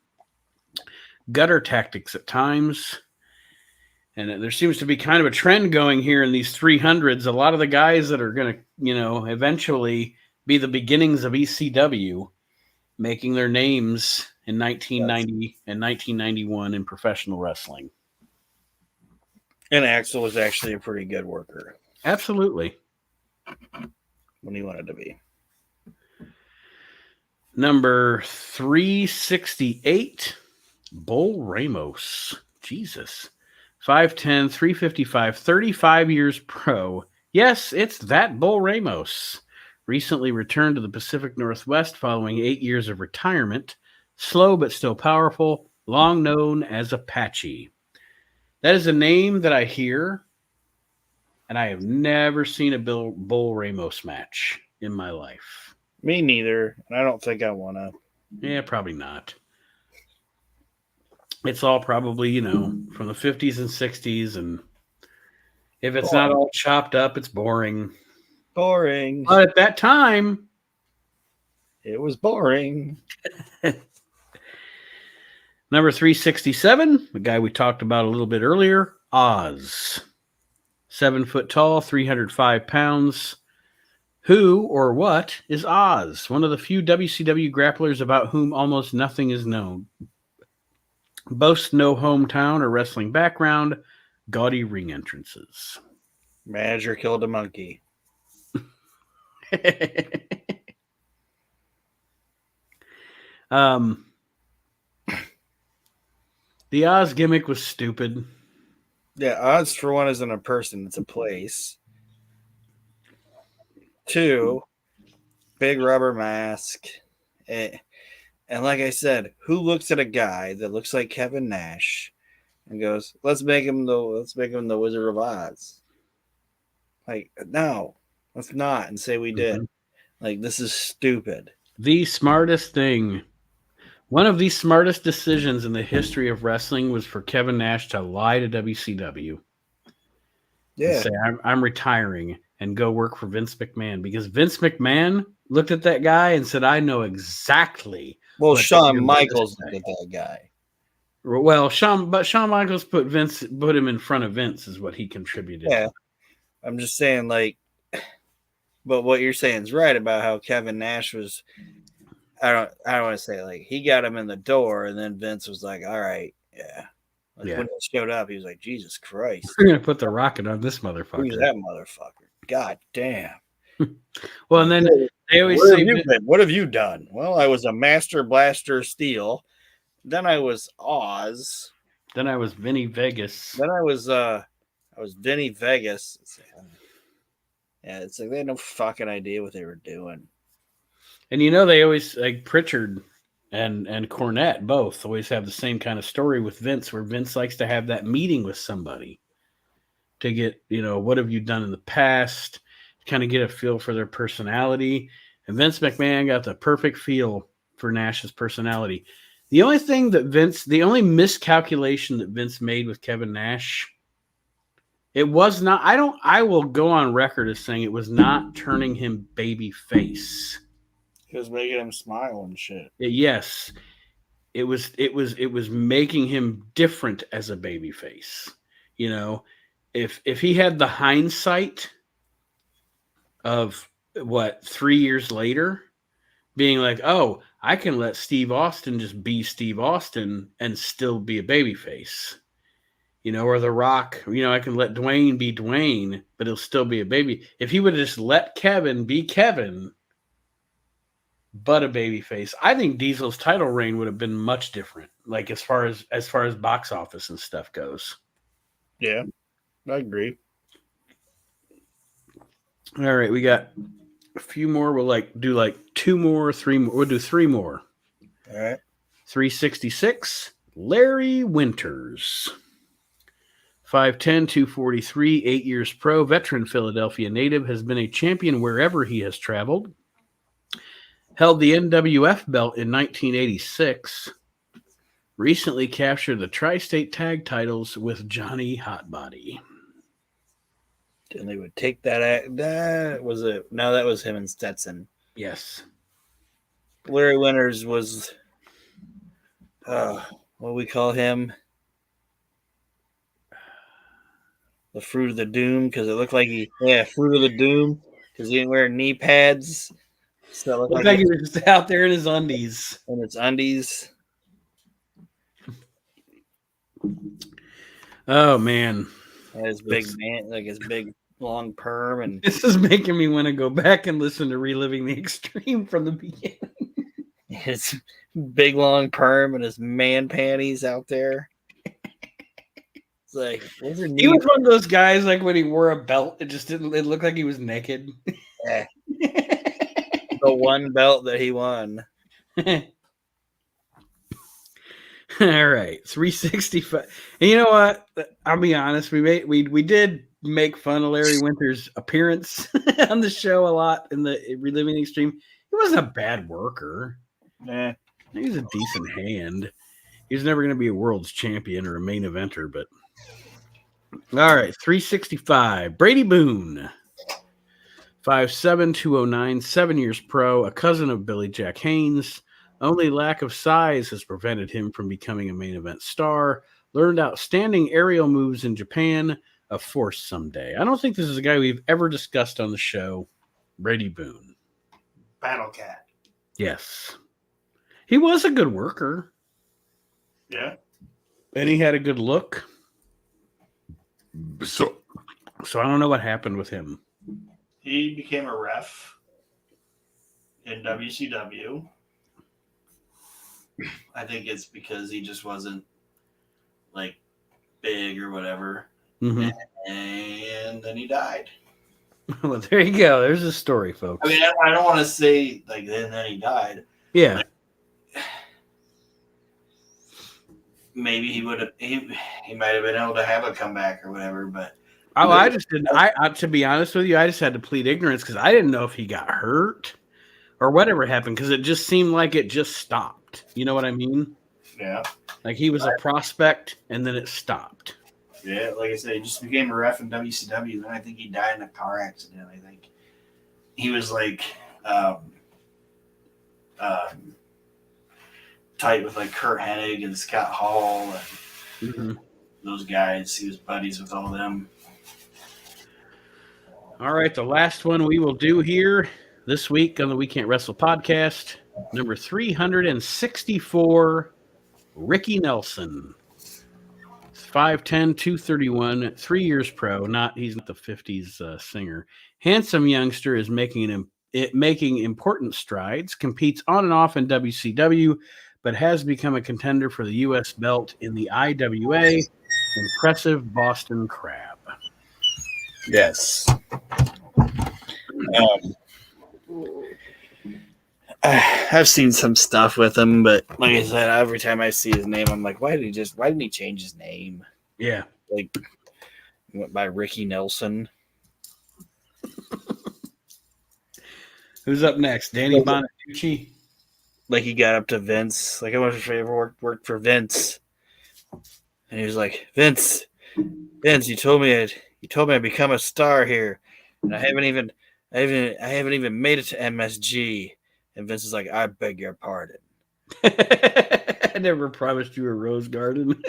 Gutter tactics at times. And there seems to be kind of a trend going here in these 300s. A lot of the guys that are going to, you know, eventually be the beginnings of ECW, making their names in 1990 and 1991 in professional wrestling. And Axel was actually a pretty good worker. Absolutely. When he wanted to be. Number 368, Bull Ramos. Jesus. 5'10", 355, 35 years pro. Yes, it's that Bull Ramos. Recently returned to the Pacific Northwest following 8 years of retirement. Slow but still powerful, long known as Apache. That is a name that I hear, and I have never seen a Bull Ramos match in my life. Me neither, and I don't think I want to. Yeah, probably not. It's all probably, you know, from the 50s and 60s, and if it's not all chopped up, it's boring. Boring. But at that time, it was boring. Number 367, the guy we talked about a little bit earlier, Oz. 7 foot tall, 305 pounds. Who or what is Oz? One of the few WCW grapplers about whom almost nothing is known. Boasts no hometown or wrestling background. Gaudy ring entrances. Manager killed a monkey. The Oz gimmick was stupid. Yeah, Oz for one isn't a person, it's a place. 2, big rubber mask. And like I said, who looks at a guy that looks like Kevin Nash and goes, let's make him the Wizard of Oz? Like, no, let's not, and say we did. Mm-hmm. Like, this is stupid. The smartest thing. One of the smartest decisions in the history of wrestling was for Kevin Nash to lie to WCW. Yeah. And say, I'm retiring and go work for Vince McMahon, because Vince McMahon looked at that guy and said, I know exactly. Well, Shawn Michaels looked at that guy. Well, Shawn Michaels put him in front of Vince is what he contributed. Yeah. I'm just saying, like, but what you're saying is right about how Kevin Nash was, I don't want to say, like, he got him in the door, and then Vince was like, all right, yeah. Like, when he showed up, he was like, Jesus Christ. We're going to put the rocket on this motherfucker. Who's that motherfucker? God damn. Well, and then they always say, what have you done? Well, I was a Master Blaster Steel. Then I was Oz. Then I was Vinny Vegas. Then I was Vinny Vegas. Yeah, it's like they had no fucking idea what they were doing. And you know, they always, like Pritchard and Cornette both always have the same kind of story with Vince, where Vince likes to have that meeting with somebody to get, what have you done in the past, kind of get a feel for their personality. And Vince McMahon got the perfect feel for Nash's personality. The only miscalculation that Vince made with Kevin Nash, it was not, I will go on record as saying it was not turning him baby face. It was making him smile and shit. Yes. It was making him different as a baby face. If he had the hindsight of 3 years later, being like, oh, I can let Steve Austin just be Steve Austin and still be a babyface. Or The Rock, I can let Dwayne be Dwayne, but he'll still be a baby. If he would have just let Kevin be Kevin, but a babyface, I think Diesel's title reign would have been much different. Like as far as box office and stuff goes. Yeah, I agree. All right, we got a few more. We'll do 2 more, 3 more. We'll do 3 more. All right. 366, Larry Winters. 5'10", 243, 8 years pro, veteran Philadelphia native, has been a champion wherever he has traveled. Held the NWF belt in 1986. Recently captured the Tri-State Tag titles with Johnny Hotbody. And they would take that was it. No, that was him and Stetson. Yes. Larry Winters was, what do we call him? The Fruit of the Doom, because it looked like Fruit of the Doom, because he didn't wear knee pads. So it looked like he was just out there in his undies. In his undies. Oh man. His big man, like his big long perm, and this is making me want to go back and listen to Reliving the Extreme from the beginning. His big long perm and his man panties out there. It's like, he was one of those guys, like when he wore a belt, it looked like he was naked. Yeah. The one belt that he won. All right, 365. And you know what? I'll be honest. We did make fun of Larry Winters' appearance on the show a lot in the Reliving the Extreme. He wasn't a bad worker. Nah. He was a decent hand. He was never going to be a world's champion or a main eventer, but all right, 365. Brady Boone. 5'7", 209, 7 years pro, a cousin of Billy Jack Haynes. Only lack of size has prevented him from becoming a main event star. Learned outstanding aerial moves in Japan. A force someday. I don't think this is a guy we've ever discussed on the show. Brady Boone. Battle Cat. Yes. He was a good worker. Yeah. And he had a good look. So I don't know what happened with him. He became a ref in WCW. I think it's because he just wasn't like big or whatever. Mm-hmm. And then he died. Well, there you go. There's a story, folks. I mean, I don't want to say like then he died. Yeah. Maybe he would have. He might have been able to have a comeback or whatever, but. I just didn't. To be honest with you, I just had to plead ignorance because I didn't know if he got hurt or whatever happened because it just seemed like it just stopped. You know what I mean? Yeah. Like he was a prospect and then it stopped. Yeah, like I said, he just became a ref in WCW. Then I think he died in a car accident. I think he was like tight with like Kurt Hennig and Scott Hall and those guys. He was buddies with all of them. All right, the last one we will do here this week on the We Can't Wrestle podcast, number 364, Ricky Nelson. 5'10", 231, 3 years pro. He's not the 50s singer. Handsome youngster is making important strides. Competes on and off in WCW, but has become a contender for the U.S. belt in the IWA. Impressive Boston Crab. Yes. I've seen some stuff with him, but like I said, every time I see his name, I'm like, why didn't he change his name? Yeah. Like, he went by Ricky Nelson. Who's up next? Danny Bonaducci? Like, he got up to Vince. Like, I wonder if he ever worked worked for Vince. And he was like, Vince, you told me I'd become a star here, and I haven't even made it to MSG. And Vince is like, I beg your pardon. I never promised you a rose garden.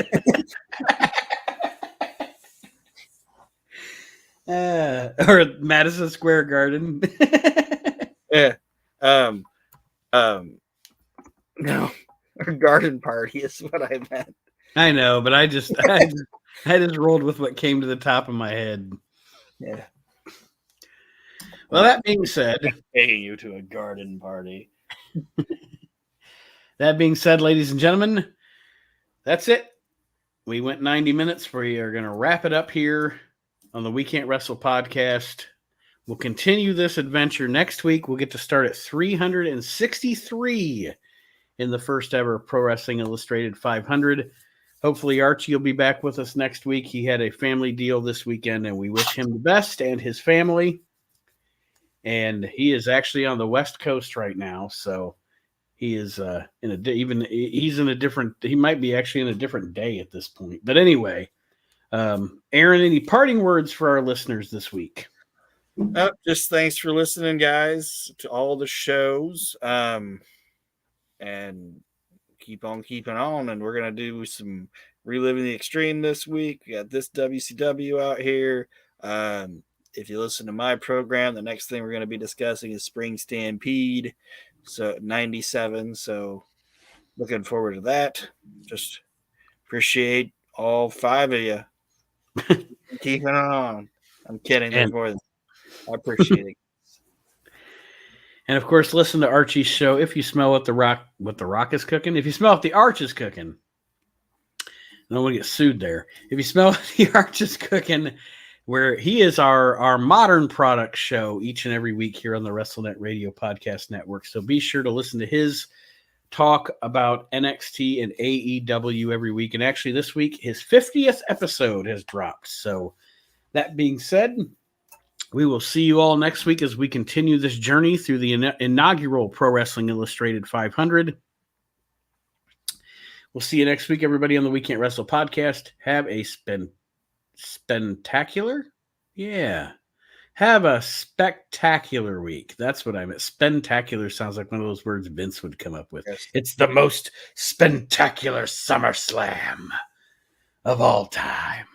Or Madison Square Garden. Yeah. No, a garden party is what I meant. I know, but I just rolled with what came to the top of my head. Yeah. Well, that being said, Taking you to a garden party. That being said, ladies and gentlemen, that's it. We went 90 minutes. We are going to wrap it up here on the We Can't Wrestle podcast. We'll continue this adventure next week. We'll get to start at 363 in the first ever Pro Wrestling Illustrated 500. Hopefully Archie will be back with us next week. He had a family deal this weekend, and we wish him the best and his family. And he is actually on the West Coast right now, so he is he might be actually in a different day at this point. But anyway, Aaron, any parting words for our listeners this week? Just thanks for listening, guys, to all the shows. And keep on keeping on. And we're going to do some Reliving the Extreme this week. We got this WCW out here. If you listen to my program, the next thing we're going to be discussing is Spring Stampede. So 97. So looking forward to that. Just appreciate all 5 of you keeping on. I'm kidding. There's more than I appreciate it. And of course, listen to Archie's show. If you smell what the rock is cooking, if you smell what the Arch is cooking, I don't want to get sued there. If you smell what the Arch is cooking, where he is our modern product show each and every week here on the WrestleNet Radio Podcast Network. So be sure to listen to his talk about NXT and AEW every week. And actually this week, his 50th episode has dropped. So that being said, we will see you all next week as we continue this journey through the inaugural Pro Wrestling Illustrated 500. We'll see you next week, everybody, on the We Can't Wrestle podcast. Have a spectacular? Yeah. Have a spectacular week. That's what I meant. Spectacular sounds like one of those words Vince would come up with. Yes. It's the most spectacular SummerSlam of all time.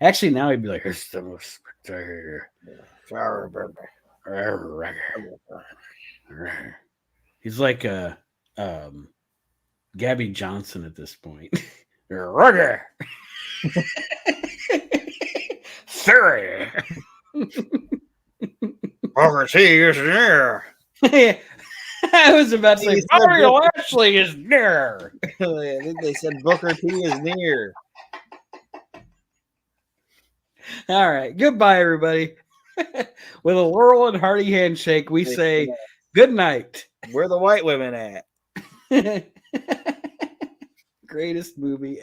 Actually, now he'd be like, it's the most spectacular. He's like Gabby Johnson at this point. Sorry. Booker T is near. I was about to say, Bobby Lashley is near. I think they said Booker T is near. All right. Goodbye, everybody. With a Laurel and Hardy handshake, we say good night. Where the white women at? Greatest movie